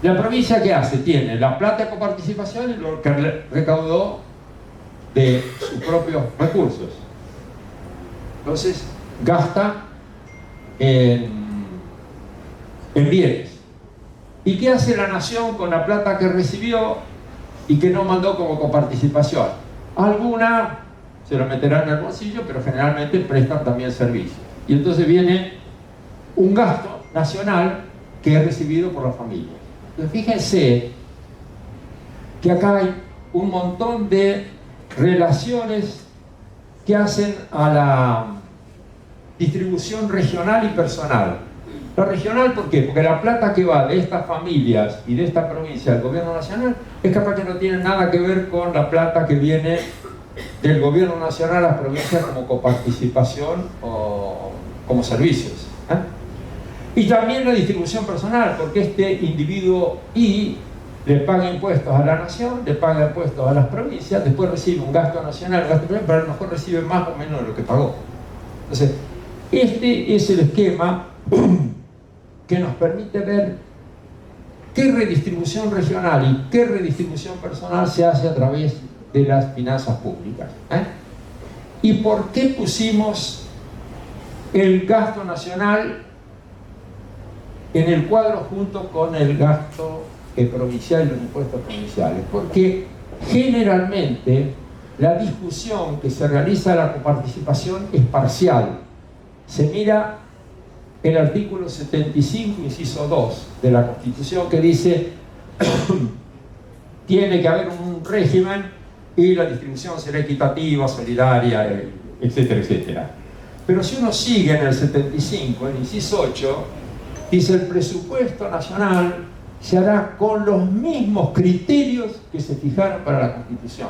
La provincia, ¿qué hace? Tiene la plata de coparticipación y lo que recaudó de sus propios recursos. Entonces, gasta en bienes. ¿Y qué hace la nación con la plata que recibió y que no mandó como coparticipación? Alguna se lo meterá en el bolsillo, pero generalmente prestan también servicios. Y entonces viene un gasto nacional que es recibido por la familia. Entonces fíjense que acá hay un montón de relaciones que hacen a la distribución regional y personal. La regional, ¿por qué? Porque la plata que va de estas familias y de esta provincia al gobierno nacional es capaz que no tiene nada que ver con la plata que viene del gobierno nacional a las provincias como coparticipación o como servicios, ¿eh? Y también la distribución personal, porque este individuo Y le paga impuestos a la nación, le paga impuestos a las provincias, después recibe un gasto nacional, un gasto provincial, pero a lo mejor recibe más o menos de lo que pagó. Entonces, este es el esquema que nos permite ver qué redistribución regional y qué redistribución personal se hace a través de las finanzas públicas, ¿eh? Y por qué pusimos el gasto nacional en el cuadro junto con el gasto provincial y los impuestos provinciales. Porque generalmente la discusión que se realiza a la coparticipación es parcial. Se mira el artículo 75, inciso 2 de la Constitución, que dice tiene que haber un régimen y la distribución será equitativa, solidaria, etcétera, etcétera. Pero si uno sigue en el 75, el inciso 8, dice el presupuesto nacional se hará con los mismos criterios que se fijaron para la Constitución.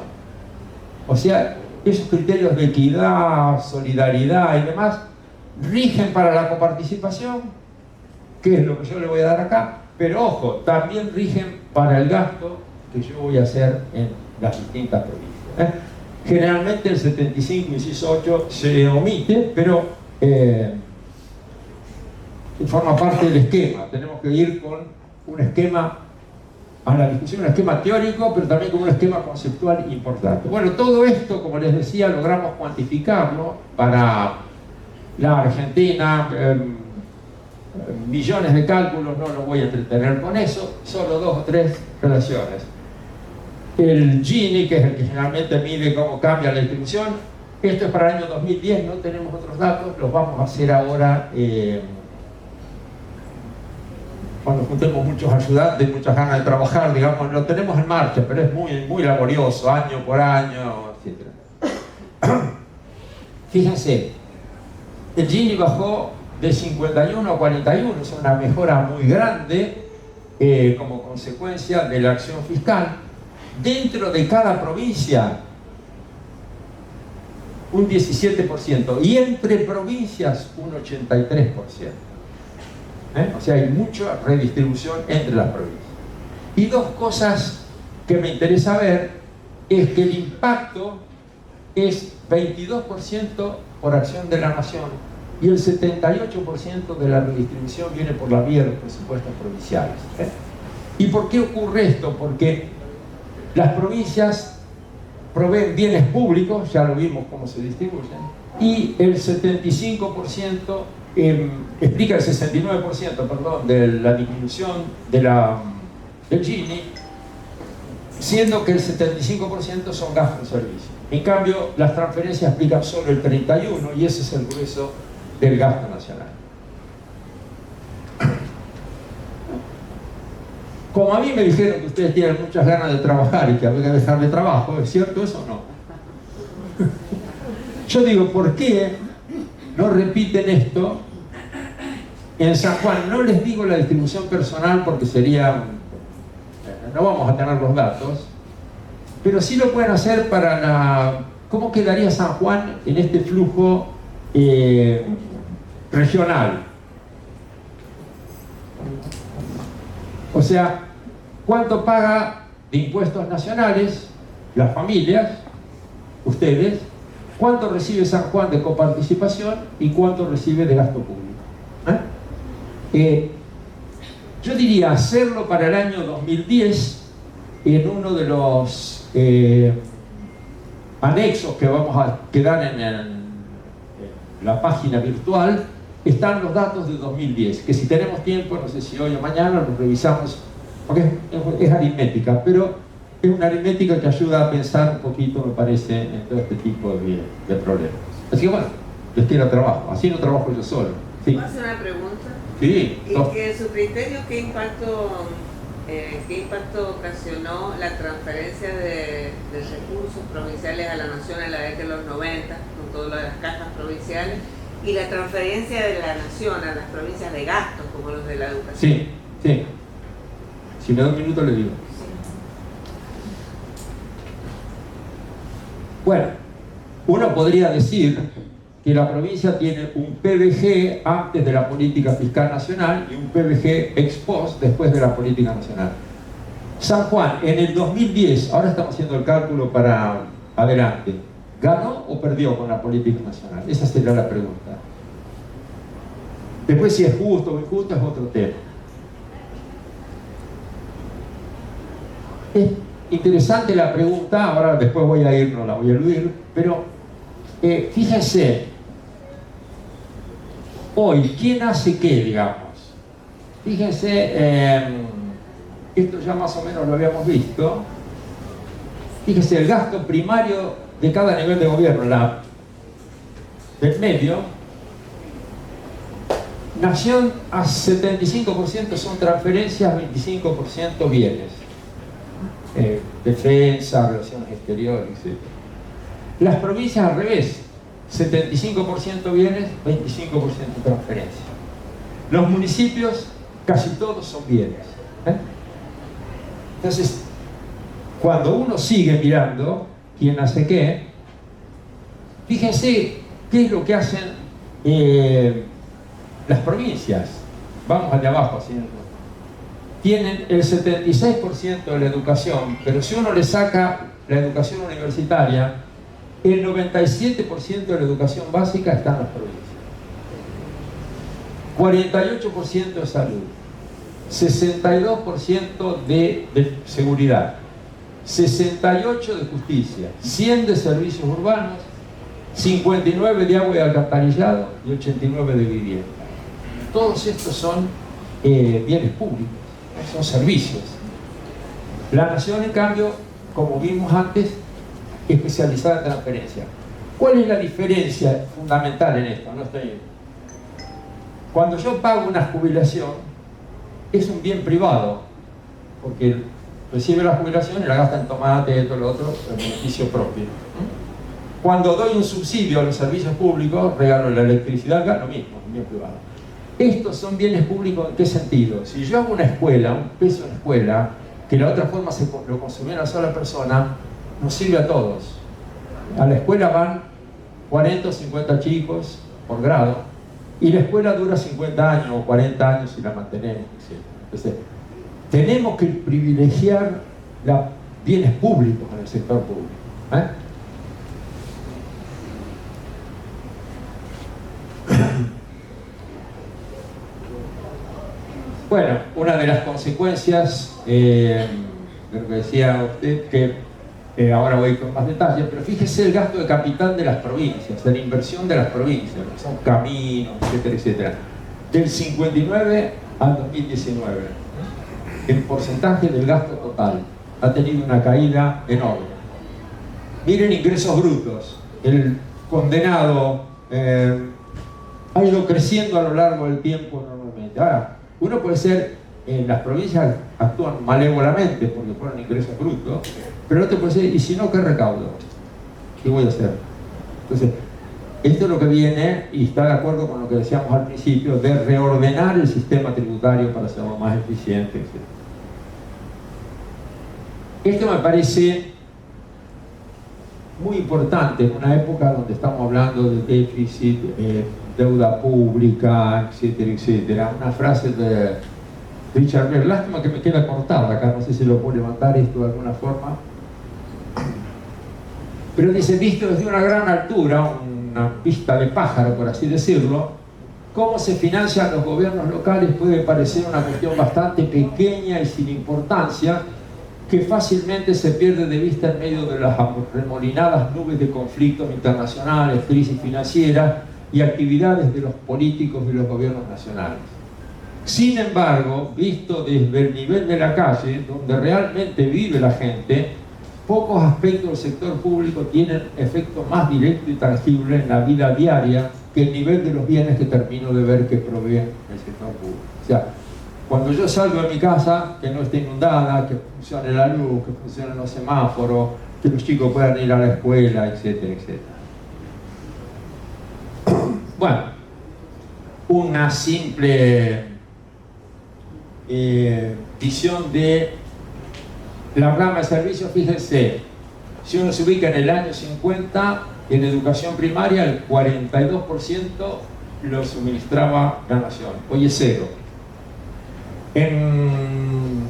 O sea, esos criterios de equidad, solidaridad y demás rigen para la coparticipación, que es lo que yo le voy a dar acá, pero ojo, también rigen para el gasto que yo voy a hacer en las distintas provincias, ¿eh? Generalmente el 75, inciso 8 se omite, pero forma parte del esquema. Tenemos que ir con un esquema a la discusión, un esquema teórico, pero también con un esquema conceptual importante. Bueno, todo esto, como les decía, logramos cuantificarlo para la Argentina, millones de cálculos, no los voy a entretener con eso, solo 2 o 3 relaciones. El Gini, que es el que generalmente mide cómo cambia la distribución, esto es para el año 2010, no tenemos otros datos, los vamos a hacer ahora cuando juntemos muchos ayudantes, muchas ganas de trabajar, digamos, lo tenemos en marcha, pero es muy laborioso, año por año, etc. Fíjense, el Gini bajó de 51 a 41, es una mejora muy grande como consecuencia de la acción fiscal. Dentro de cada provincia, un 17%, y entre provincias, un 83%. O sea, hay mucha redistribución entre las provincias. Y dos cosas que me interesa ver es que el impacto es 22% por acción de la nación y el 78% de la redistribución viene por la vía de los presupuestos provinciales. ¿Y por qué ocurre esto? Porque las provincias proveen bienes públicos, ya lo vimos cómo se distribuyen, y el 75%, explica el 69%, perdón, de la disminución del Gini, siendo que el 75% son gastos de servicio. En cambio, las transferencias explican solo el 31% y ese es el grueso del gasto nacional. Como a mí me dijeron que ustedes tienen muchas ganas de trabajar y que había que dejar de trabajo, ¿es cierto eso o no? Yo digo, ¿por qué no repiten esto en San Juan? No les digo la distribución personal porque sería... no vamos a tener los datos, pero sí lo pueden hacer para la... ¿Cómo quedaría San Juan en este flujo regional? O sea, ¿cuánto paga de impuestos nacionales las familias, ustedes? ¿Cuánto recibe San Juan de coparticipación y cuánto recibe de gasto público? Yo diría hacerlo para el año 2010 en uno de los anexos que vamos a quedar en la página virtual. Están los datos de 2010, que si tenemos tiempo, no sé si hoy o mañana, los revisamos, porque es aritmética, pero es una aritmética que ayuda a pensar un poquito, me parece, en todo este tipo de problemas. Así que bueno, les quiero trabajo, así no trabajo yo solo. Sí. ¿Puedo hacer una pregunta? Sí. ¿Y que en su criterio qué impacto ocasionó la transferencia de recursos provinciales a la nación en la década de los 90, con todo lo de las cajas provinciales, y la transferencia de la nación a las provincias de gastos, como los de la educación? Sí, sí. Si me da un minuto le digo. Bueno, uno podría decir que la provincia tiene un PBG antes de la política fiscal nacional y un PBG ex post después de la política nacional. San Juan, en el 2010, ahora estamos haciendo el cálculo para adelante, ¿ganó o perdió con la política nacional? Esa sería la pregunta. Después, si es justo o injusto, es otro tema. Es interesante la pregunta, ahora después voy a ir, no la voy a eludir, pero fíjense, hoy, ¿quién hace qué, digamos? Fíjense, esto ya más o menos lo habíamos visto. Fíjense, el gasto primario de cada nivel de gobierno, del medio, nación a 75% son transferencias, 25% bienes. Defensa, relaciones exteriores, etc. Las provincias al revés, 75% bienes, 25% transferencias. Los municipios, casi todos son bienes. Entonces, cuando uno sigue mirando quién hace qué, fíjense qué es lo que hacen las provincias. Vamos allá abajo, ¿sí? Tienen el 76% de la educación, pero si uno le saca la educación universitaria, el 97% de la educación básica está en las provincias. 48% de salud, 62% de seguridad, 68% de justicia, 100 de servicios urbanos, 59 de agua y alcantarillado y 89 de vivienda. Todos estos son bienes públicos, son servicios. La nación, en cambio, como vimos antes, especializada en transferencia. ¿Cuál es la diferencia fundamental en esto? Cuando yo pago una jubilación, es un bien privado, porque recibe la jubilación y la gasta en tomate, todo lo otro, en beneficio propio. Cuando doy un subsidio a los servicios públicos, regalo la electricidad, lo mismo, un bien privado. Estos son bienes públicos, ¿en qué sentido? Si yo hago una escuela, un peso en escuela, que de la otra forma lo consumiera una sola persona, nos sirve a todos. A la escuela van 40 o 50 chicos por grado, y la escuela dura 50 años o 40 años si la mantenemos, etc. Entonces, tenemos que privilegiar bienes públicos en el sector público. Bueno, una de las consecuencias, de lo que decía usted, que ahora voy con más detalle, pero fíjese el gasto de capital de las provincias, de la inversión de las provincias, que son caminos, etcétera, etcétera, del 59 al 2019. El porcentaje del gasto total ha tenido una caída enorme. Miren ingresos brutos. El condenado ha ido creciendo a lo largo del tiempo normalmente. Ahora, uno puede ser, las provincias actúan malévolamente porque ponen ingresos brutos, pero otro puede ser, ¿y si no, qué recaudo? ¿Qué voy a hacer? Entonces, esto es lo que viene, y está de acuerdo con lo que decíamos al principio, de reordenar el sistema tributario para hacerlo más eficiente, etc. Esto me parece muy importante en una época donde estamos hablando de déficit, deuda pública, etcétera, etcétera. Una frase de Richard Bell, lástima que me queda cortada acá, no sé si lo puedo levantar esto de alguna forma, pero dice, visto desde una gran altura, una vista de pájaro por así decirlo, cómo se financian los gobiernos locales puede parecer una cuestión bastante pequeña y sin importancia, que fácilmente se pierde de vista en medio de las remolinadas nubes de conflictos internacionales, crisis financiera y actividades de los políticos y los gobiernos nacionales. Sin embargo, visto desde el nivel de la calle, donde realmente vive la gente, pocos aspectos del sector público tienen efecto más directo y tangible en la vida diaria que el nivel de los bienes que termino de ver que provee el sector público. O sea, cuando yo salgo de mi casa, que no esté inundada, que funcione la luz, que funcionen los semáforos, que los chicos puedan ir a la escuela, etcétera, etcétera. Bueno, una simple visión de la rama de servicios. Fíjense, si uno se ubica en el año 50, en educación primaria el 42% lo suministraba la nación, hoy es cero. En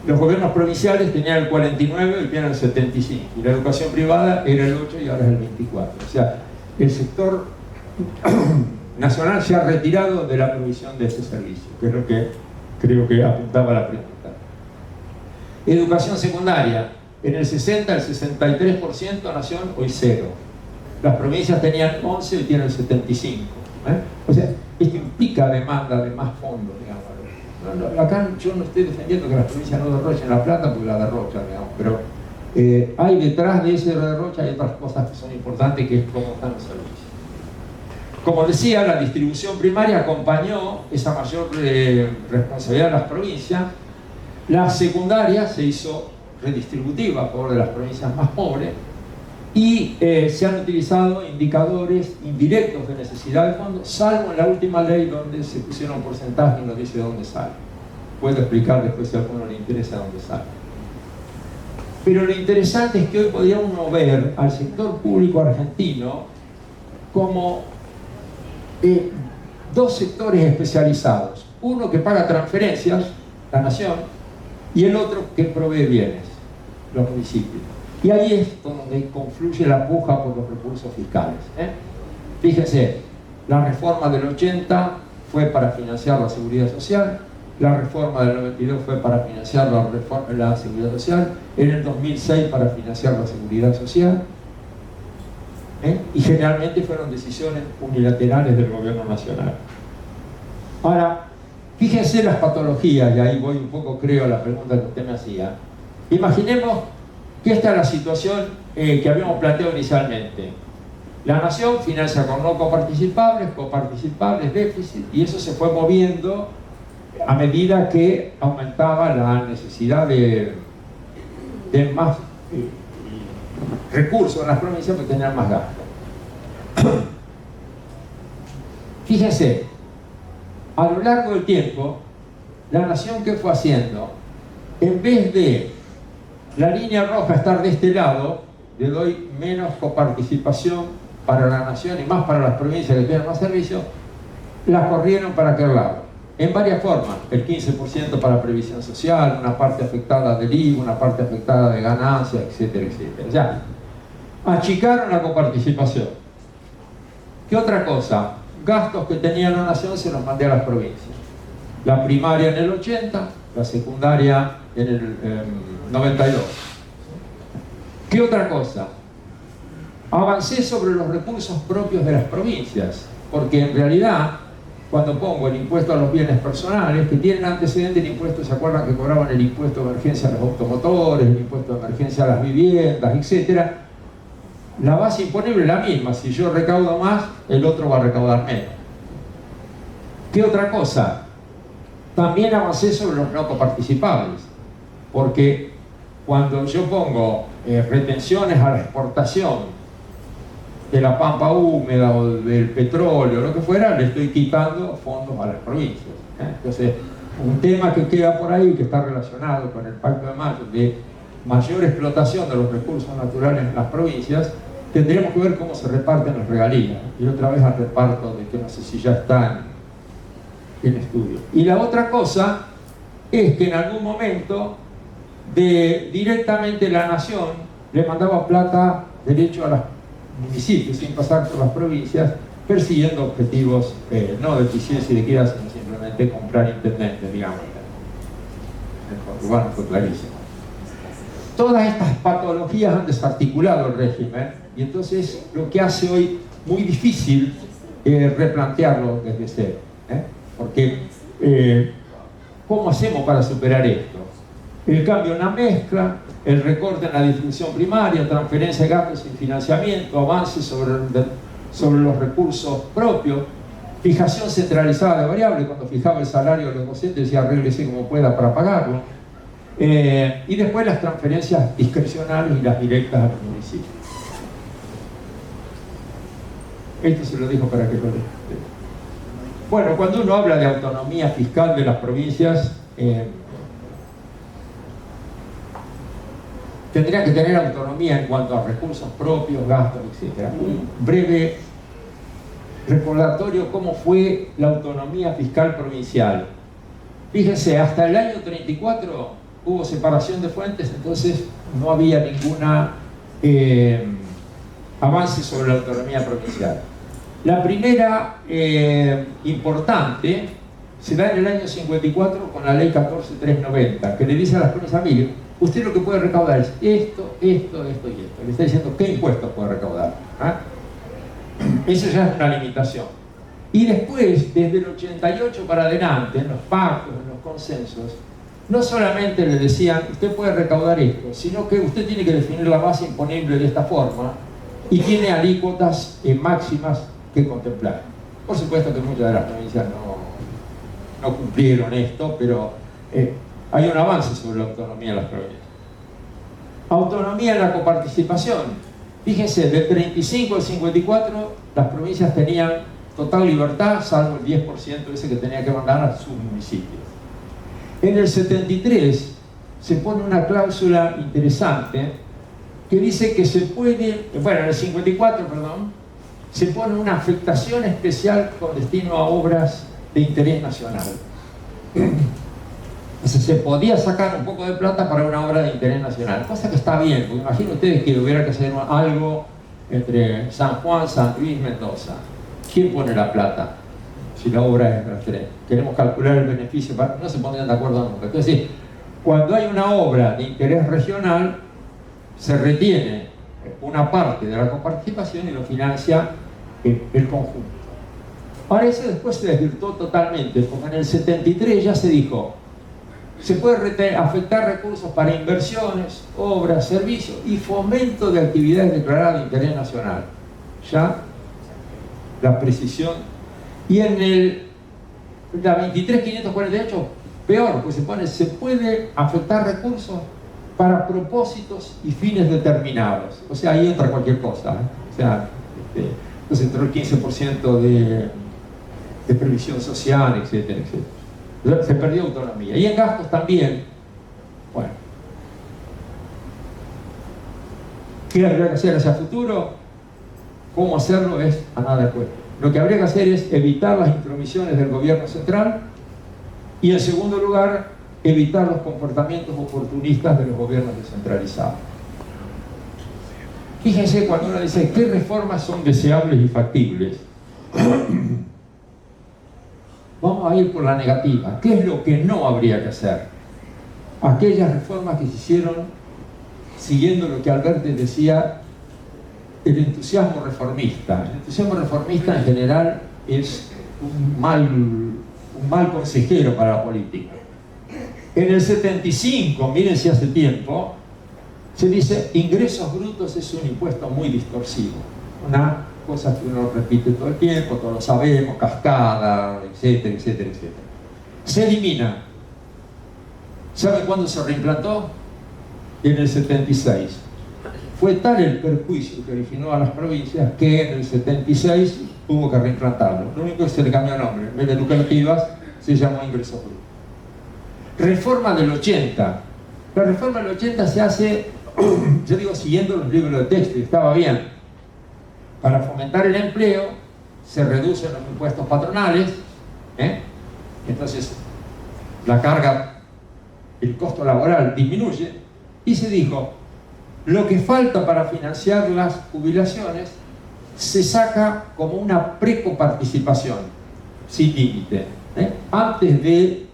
los gobiernos provinciales tenían el 49, hoy tienen el 75, y la educación privada era el 8 y ahora es el 24. O sea, el sector nacional se ha retirado de la provisión de este servicio, que es lo que creo que apuntaba la pregunta. Educación secundaria, en el 60 el 63% nación, hoy cero. Las provincias tenían 11 y tienen el 75. O sea, esto implica demanda de más fondos, digamos. Acá yo no estoy defendiendo que las provincias no derrochen la plata, porque la derrochan, digamos, pero hay detrás de ese derroche hay otras cosas que son importantes, que es cómo están los servicios. Como decía, la distribución primaria acompañó esa mayor responsabilidad de las provincias. La secundaria se hizo redistributiva a favor de las provincias más pobres, y se han utilizado indicadores indirectos de necesidad de fondos, salvo en la última ley donde se pusieron porcentajes y nos dice dónde sale. Puedo explicar después si a alguno le interesa dónde sale. Pero lo interesante es que hoy podría uno ver al sector público argentino como dos sectores especializados. Uno que paga transferencias, la nación, y el otro que provee bienes, los municipios. Y ahí es donde confluye la puja por los recursos fiscales. Fíjense, la reforma del 80 fue para financiar la seguridad social, la reforma del 92 fue para financiar la seguridad social, en el 2006 para financiar la seguridad social, y generalmente fueron decisiones unilaterales del gobierno nacional. Ahora, fíjense las patologías, y ahí voy un poco, creo, a la pregunta que usted me hacía. Imaginemos que esta es la situación que habíamos planteado inicialmente. La nación financia con no coparticipables, déficit, y eso se fue moviendo a medida que aumentaba la necesidad de más recursos en las provincias para tener más gasto. Fíjense, a lo largo del tiempo, la nación, ¿qué fue haciendo? En vez de la línea roja estar de este lado, le doy menos coparticipación para la nación y más para las provincias que tienen más servicios, la corrieron para aquel lado. en varias formas. El 15% para previsión social, una parte afectada del IVA, una parte afectada de ganancias, etcétera, etcétera. Ya, achicaron la coparticipación. ¿Qué otra cosa? Gastos que tenía la nación se los mandé a las provincias. La primaria en el 80, la secundaria en el 92. ¿Qué otra cosa? Avancé sobre los recursos propios de las provincias, porque en realidad, cuando pongo el impuesto a los bienes personales, que tienen antecedente el impuesto, ¿se acuerdan que cobraban el impuesto de emergencia a los automotores, el impuesto de emergencia a las viviendas, etcétera? La base imponible es la misma. Si yo recaudo más, el otro va a recaudar menos. ¿Qué otra cosa? También avancé sobre los no coparticipables, porque cuando yo pongo retenciones a la exportación de la pampa húmeda o del petróleo, lo que fuera, le estoy quitando fondos a las provincias. Entonces, un tema que queda por ahí, que está relacionado con el Pacto de Mayo, de mayor explotación de los recursos naturales en las provincias, tendríamos que ver cómo se reparten las regalías. Y otra vez al reparto de que no sé si ya está en estudio. Y la otra cosa es que en algún momento directamente la nación le mandaba plata derecho a los municipios sin pasar por las provincias, persiguiendo objetivos no de eficiencia y de equidad, sino simplemente comprar intendentes, digamos. El urbano fue clarísimo. Todas estas patologías han desarticulado el régimen y entonces lo que hace hoy muy difícil replantearlo desde cero. Porque ¿cómo hacemos para superar esto? El cambio en la mezcla, el recorte en la distribución primaria, transferencia de gastos sin financiamiento, avances sobre los recursos propios, fijación centralizada de variables. Cuando fijaba el salario de los docentes decía arréglese como pueda para pagarlo. Y después las transferencias discrecionales y las directas a los municipios. Esto se lo dijo para que lo lean. Bueno, cuando uno habla de autonomía fiscal de las provincias, tendría que tener autonomía en cuanto a recursos propios, gastos, etc. Un breve recordatorio cómo fue la autonomía fiscal provincial. Fíjense, hasta el año 34 hubo separación de fuentes, entonces no había ninguna avance sobre la autonomía provincial. La primera importante se da en el año 54 con la ley 14390, que le dice a las provincias: mire, usted lo que puede recaudar es esto, esto, esto y esto. Le está diciendo qué impuestos puede recaudar. Eso ya es una limitación. Y después, desde el 88 para adelante, en los pactos, en los consensos, no solamente le decían usted puede recaudar esto, sino que usted tiene que definir la base imponible de esta forma y tiene alícuotas máximas que contemplar. Por supuesto que muchas de las provincias no cumplieron esto, pero hay un avance sobre la autonomía de las provincias. Autonomía en la coparticipación. Fíjense, del 35 al 54 las provincias tenían total libertad, salvo el 10% ese que tenía que mandar a sus municipios. En el 73 se pone una cláusula interesante que dice que se puede, bueno, en el 54, perdón, se pone una afectación especial con destino a obras de interés nacional. Entonces se podía sacar un poco de plata para una obra de interés nacional, cosa que está bien, porque imaginen ustedes que hubiera que hacer algo entre San Juan, San Luis, Mendoza. ¿Quién pone la plata? Si la obra es nuestra. Queremos calcular el beneficio, no se pondrían de acuerdo nunca. Entonces, cuando hay una obra de interés regional, se retiene una parte de la coparticipación y lo financia el conjunto. Ahora eso después se desvirtuó totalmente, porque en el 73 ya se dijo: se puede afectar recursos para inversiones, obras, servicios y fomento de actividades declaradas de interés nacional. Ya la precisión. Y en la 23.548, peor, pues se puede afectar recursos para propósitos y fines determinados. O sea, ahí entra cualquier cosa. O sea, entonces entró el 15% de previsión social, etcétera, etcétera. Se perdió autonomía. Y en gastos también. Bueno, ¿qué habría que hacer hacia futuro? ¿Cómo hacerlo? Es a nada de acuerdo. Lo que habría que hacer es evitar las intromisiones del gobierno central Y en segundo lugar, evitar los comportamientos oportunistas de los gobiernos descentralizados. Fíjense cuando uno dice qué reformas son deseables y factibles. Vamos a ir por la negativa. ¿Qué es lo que no habría que hacer? Aquellas reformas que se hicieron siguiendo lo que Alberti decía, el entusiasmo reformista. El entusiasmo reformista en general es un mal consejero para la política. En el 75, miren si hace tiempo, se dice ingresos brutos es un impuesto muy distorsivo. Una cosa que uno repite todo el tiempo, todos lo sabemos, cascada, etcétera, etcétera, etcétera. Se elimina. ¿Sabe cuándo se reimplantó? En el 76. Fue tal el perjuicio que originó a las provincias que en el 76 hubo que reimplantarlo. Lo único que se le cambió el nombre. En vez de lucrativas, se llamó ingresos brutos. Reforma del 80. La reforma del 80 se hace, yo digo, siguiendo los libros de texto, y estaba bien. Para fomentar el empleo, se reducen los impuestos patronales, entonces la carga, el costo laboral disminuye, y se dijo, lo que falta para financiar las jubilaciones se saca como una precoparticipación, sin límite. Antes de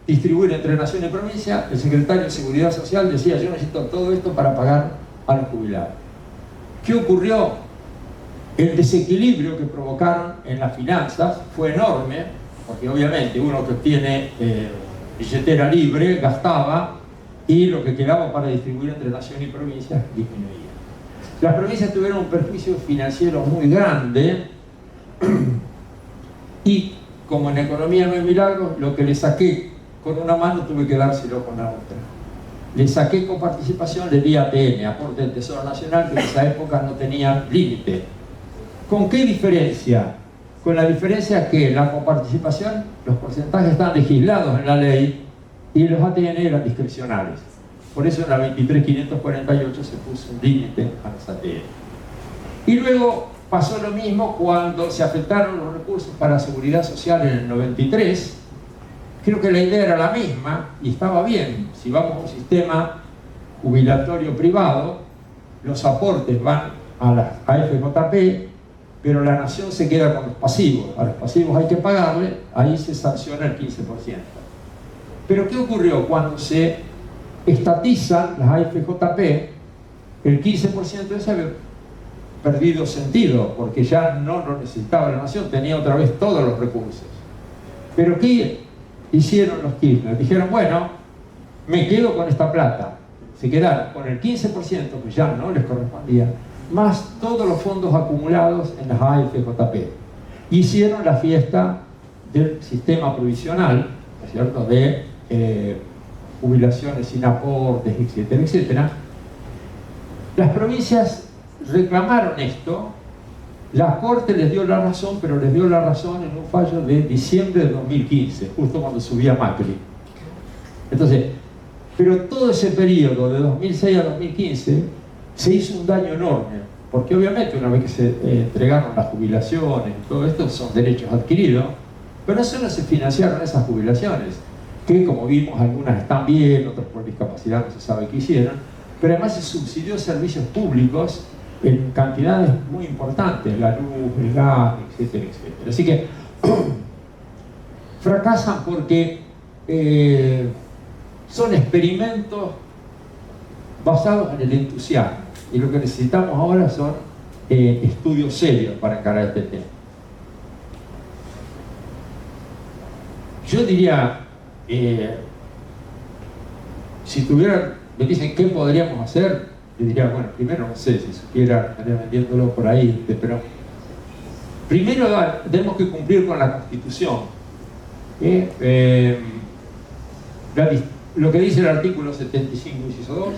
distribuir entre nación y provincia, el secretario de Seguridad Social decía, yo necesito todo esto para pagar a los jubilados. ¿Qué ocurrió? El desequilibrio que provocaron en las finanzas fue enorme, porque obviamente uno que tiene billetera libre gastaba y lo que quedaba para distribuir entre nación y provincia disminuía. Las provincias tuvieron un perjuicio financiero muy grande y como en economía no hay milagros, lo que le saqué con una mano tuve que dárselo con la otra. Le saqué coparticipación, le di ATN, aporte del Tesoro Nacional, que en esa época no tenía límite. ¿Con qué diferencia? Con la diferencia que la coparticipación, los porcentajes están legislados en la ley y los ATN eran discrecionales. Por eso en la 23.548 se puso un límite a los ATN. Y luego pasó lo mismo cuando se afectaron los recursos para la seguridad social en el 93. Creo que la idea era la misma y estaba bien. Si vamos a un sistema jubilatorio privado, los aportes van a las AFJP, pero la nación se queda con los pasivos. A los pasivos hay que pagarle, ahí se sanciona el 15%. Pero ¿qué ocurrió? Cuando se estatizan las AFJP, el 15% de ese había perdido sentido, porque ya no lo necesitaba la nación, tenía otra vez todos los recursos. Pero ¿qué hicieron los Kirchner? Dijeron, bueno, me quedo con esta plata. Se quedaron con el 15%, que ya no les correspondía, más todos los fondos acumulados en las AFJP. Hicieron la fiesta del sistema provisional, ¿no es cierto?, de jubilaciones sin aportes, etcétera, etcétera. Las provincias reclamaron esto, la Corte les dio la razón, pero les dio la razón en un fallo de diciembre de 2015, justo cuando subía Macri. Entonces, pero todo ese periodo de 2006 a 2015 se hizo un daño enorme, porque obviamente una vez que se entregaron las jubilaciones y todo esto son derechos adquiridos, pero no solo se financiaron esas jubilaciones, que como vimos algunas están bien, otras por discapacidad no se sabe qué hicieron, pero además se subsidió servicios públicos en cantidades muy importantes, la luz, el gas, etcétera, etcétera. Así que fracasan porque son experimentos basados en el entusiasmo, y lo que necesitamos ahora son estudios serios para encarar este tema. Yo diría, si me dicen qué podríamos hacer, le diría, bueno, primero no sé, si supiera, estaría vendiéndolo por ahí, pero primero tenemos que cumplir con la Constitución. Lo que dice el artículo 75, inciso 2,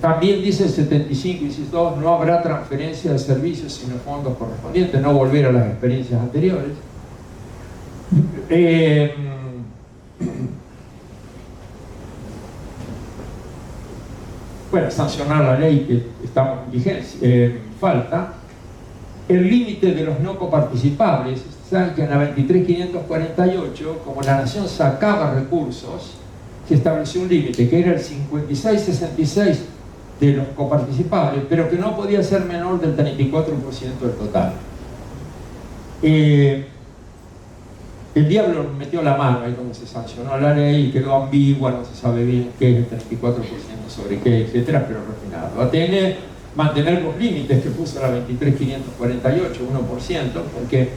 también dice el 75, inciso 2, no habrá transferencia de servicios sin los fondos correspondientes, no volver a las experiencias anteriores. Bueno, sancionar la ley que estamos en vigencia, falta. el límite de los no coparticipables. Saben que en la 23.548, como la nación sacaba recursos, se estableció un límite que era el 56-66 de los coparticipables, pero que no podía ser menor del 34% del total. El diablo metió la mano ahí cuando se sancionó la ley y quedó ambigua, no se sabe bien qué es el 34% sobre qué, etcétera, pero refinado. ATN mantener los límites que puso la 23.548, 1%, porque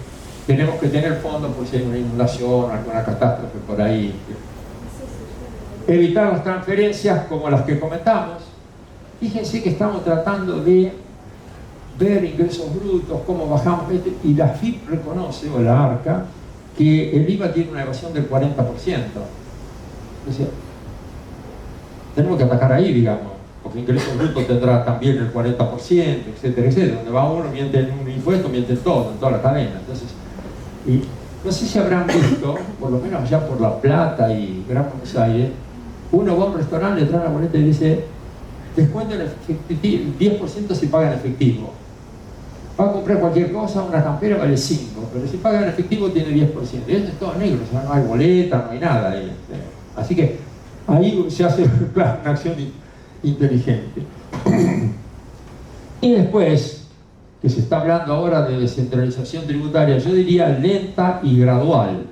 tenemos que tener fondos por si hay una inundación, alguna catástrofe por ahí. Evitar las transferencias como las que comentamos. Fíjense que estamos tratando de ver ingresos brutos, cómo bajamos, y la FIP reconoce, o la ARCA, que el IVA tiene una evasión del 40%. Entonces, tenemos que atacar ahí, digamos, porque ingresos brutos tendrá también el 40%, etcétera, etcétera. Donde va uno, miente en un impuesto, miente en todo, en toda la cadena. Entonces, y no sé si habrán visto, por lo menos allá por La Plata y Gran Buenos Aires, uno va a un restaurante, le trae la boleta y dice: descuento en efectivo, 10% si paga en efectivo. Va a comprar cualquier cosa, una campera vale 5, pero si paga en efectivo tiene 10%. Y eso es todo negro, o sea, no hay boleta, no hay nada ahí. Así que ahí se hace una acción inteligente. Y después, que se está hablando ahora de descentralización tributaria, yo diría lenta y gradual.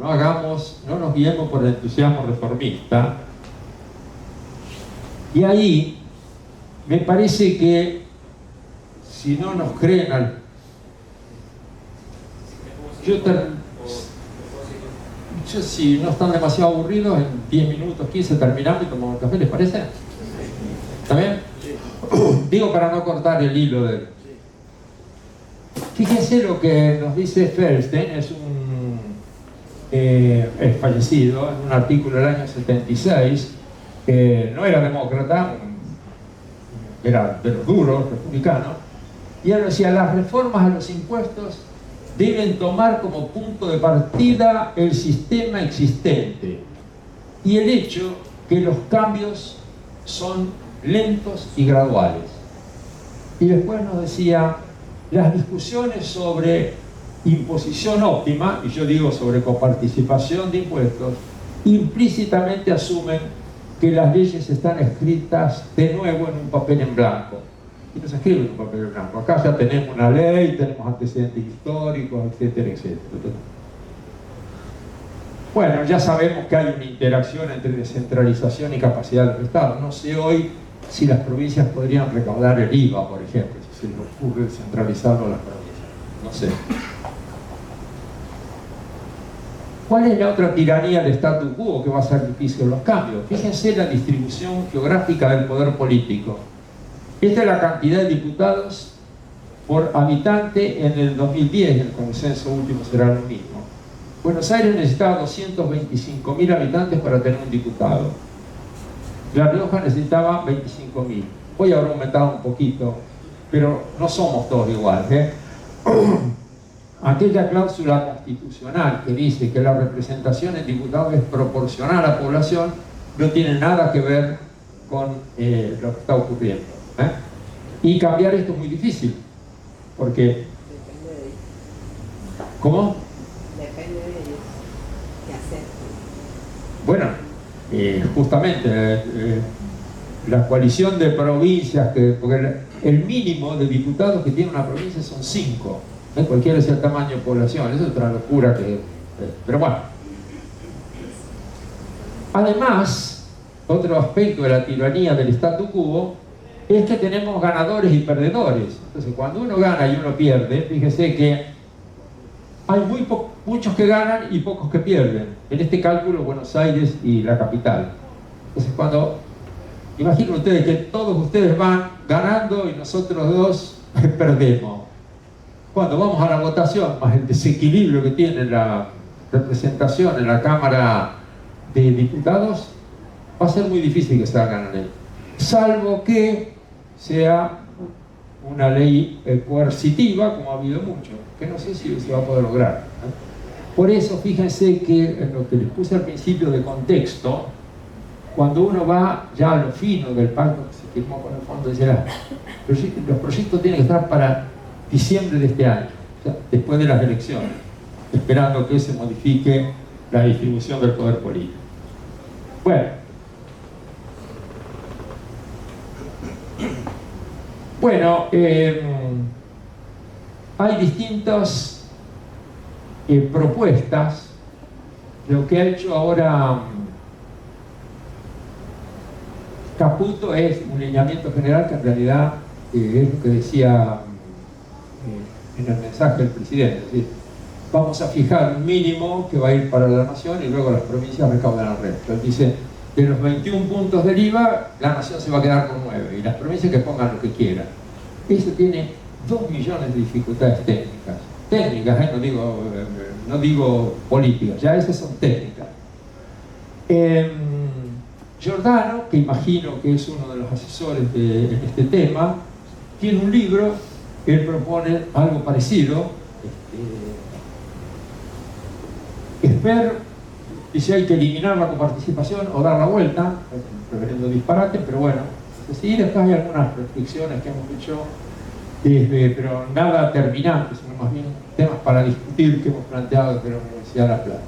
No nos guiemos por el entusiasmo reformista. Y ahí me parece que si no nos creen yo si no están demasiado aburridos, en 10 minutos, 15 terminamos y tomamos café, ¿les parece? ¿Está bien? Digo para no cortar el hilo de... Fíjense lo que nos dice Feldstein, es fallecido, en un artículo del año 76, no era demócrata, era de los duros, republicano, y él decía: las reformas a los impuestos deben tomar como punto de partida el sistema existente y el hecho que los cambios son lentos y graduales. Y después nos decía: las discusiones sobre imposición óptima, y yo digo sobre coparticipación de impuestos, implícitamente asumen que las leyes están escritas de nuevo en un papel en blanco. Y no se escribe en un papel en blanco. Acá ya tenemos una ley, tenemos antecedentes históricos, etcétera, etcétera. Bueno, ya sabemos que hay una interacción entre descentralización y capacidad de los estados. No sé hoy si las provincias podrían recaudar el IVA, por ejemplo, si se les ocurre descentralizarlo a las provincias. No sé. ¿Cuál es la otra tiranía del statu quo que va a ser difícil los cambios? Fíjense la distribución geográfica del poder político. Esta es la cantidad de diputados por habitante en el 2010, el consenso último será lo mismo. Buenos Aires necesitaba 225.000 habitantes para tener un diputado. La Rioja necesitaba 25.000. Hoy habrá aumentado un poquito, pero no somos todos iguales, ¿eh? Aquella cláusula constitucional que dice que la representación en diputados es proporcional a la población no tiene nada que ver con lo que está ocurriendo, ¿eh? Y cambiar esto es muy difícil, porque... Depende de ellos. ¿Cómo? Depende de ellos qué hacer. Bueno, justamente la coalición de provincias, porque el mínimo de diputados que tiene una provincia son 5. Cualquiera sea el tamaño de población, eso es otra locura que... pero bueno. Además, otro aspecto de la tiranía del statu quo es que tenemos ganadores y perdedores. Entonces, cuando uno gana y uno pierde, fíjese que hay muchos que ganan y pocos que pierden. En este cálculo, Buenos Aires y la capital. Entonces, imaginen ustedes que todos ustedes van ganando y nosotros dos perdemos. Cuando vamos a la votación, más el desequilibrio que tiene la representación en la Cámara de Diputados, va a ser muy difícil que salga una ley. Salvo que sea una ley coercitiva, como ha habido mucho, que no sé si se va a poder lograr, ¿eh? Por eso, fíjense que en lo que les puse al principio de contexto, cuando uno va ya a lo fino del pacto que se firmó con el fondo, dice: los proyectos tienen que estar para diciembre de este año, o sea, después de las elecciones, esperando que se modifique la distribución del poder político. Bueno, hay distintas propuestas. Lo que ha hecho ahora Caputo es un lineamiento general que en realidad es lo que decía en el mensaje del presidente, es decir, vamos a fijar un mínimo que va a ir para la nación y luego las provincias recaudan el resto. Él dice, de los 21 puntos del IVA, la nación se va a quedar con 9 y las provincias que pongan lo que quieran. Eso tiene 2 millones de dificultades técnicas, no digo políticas, ya esas son técnicas. Giordano, que imagino que es uno de los asesores en este tema, tiene un libro que él propone algo parecido. Esper dice hay que eliminar la coparticipación o dar la vuelta, un reverendo disparate, pero bueno, sí, después hay algunas restricciones que hemos hecho, pero nada terminantes, sino más bien temas para discutir que hemos planteado desde la Universidad de La Plata.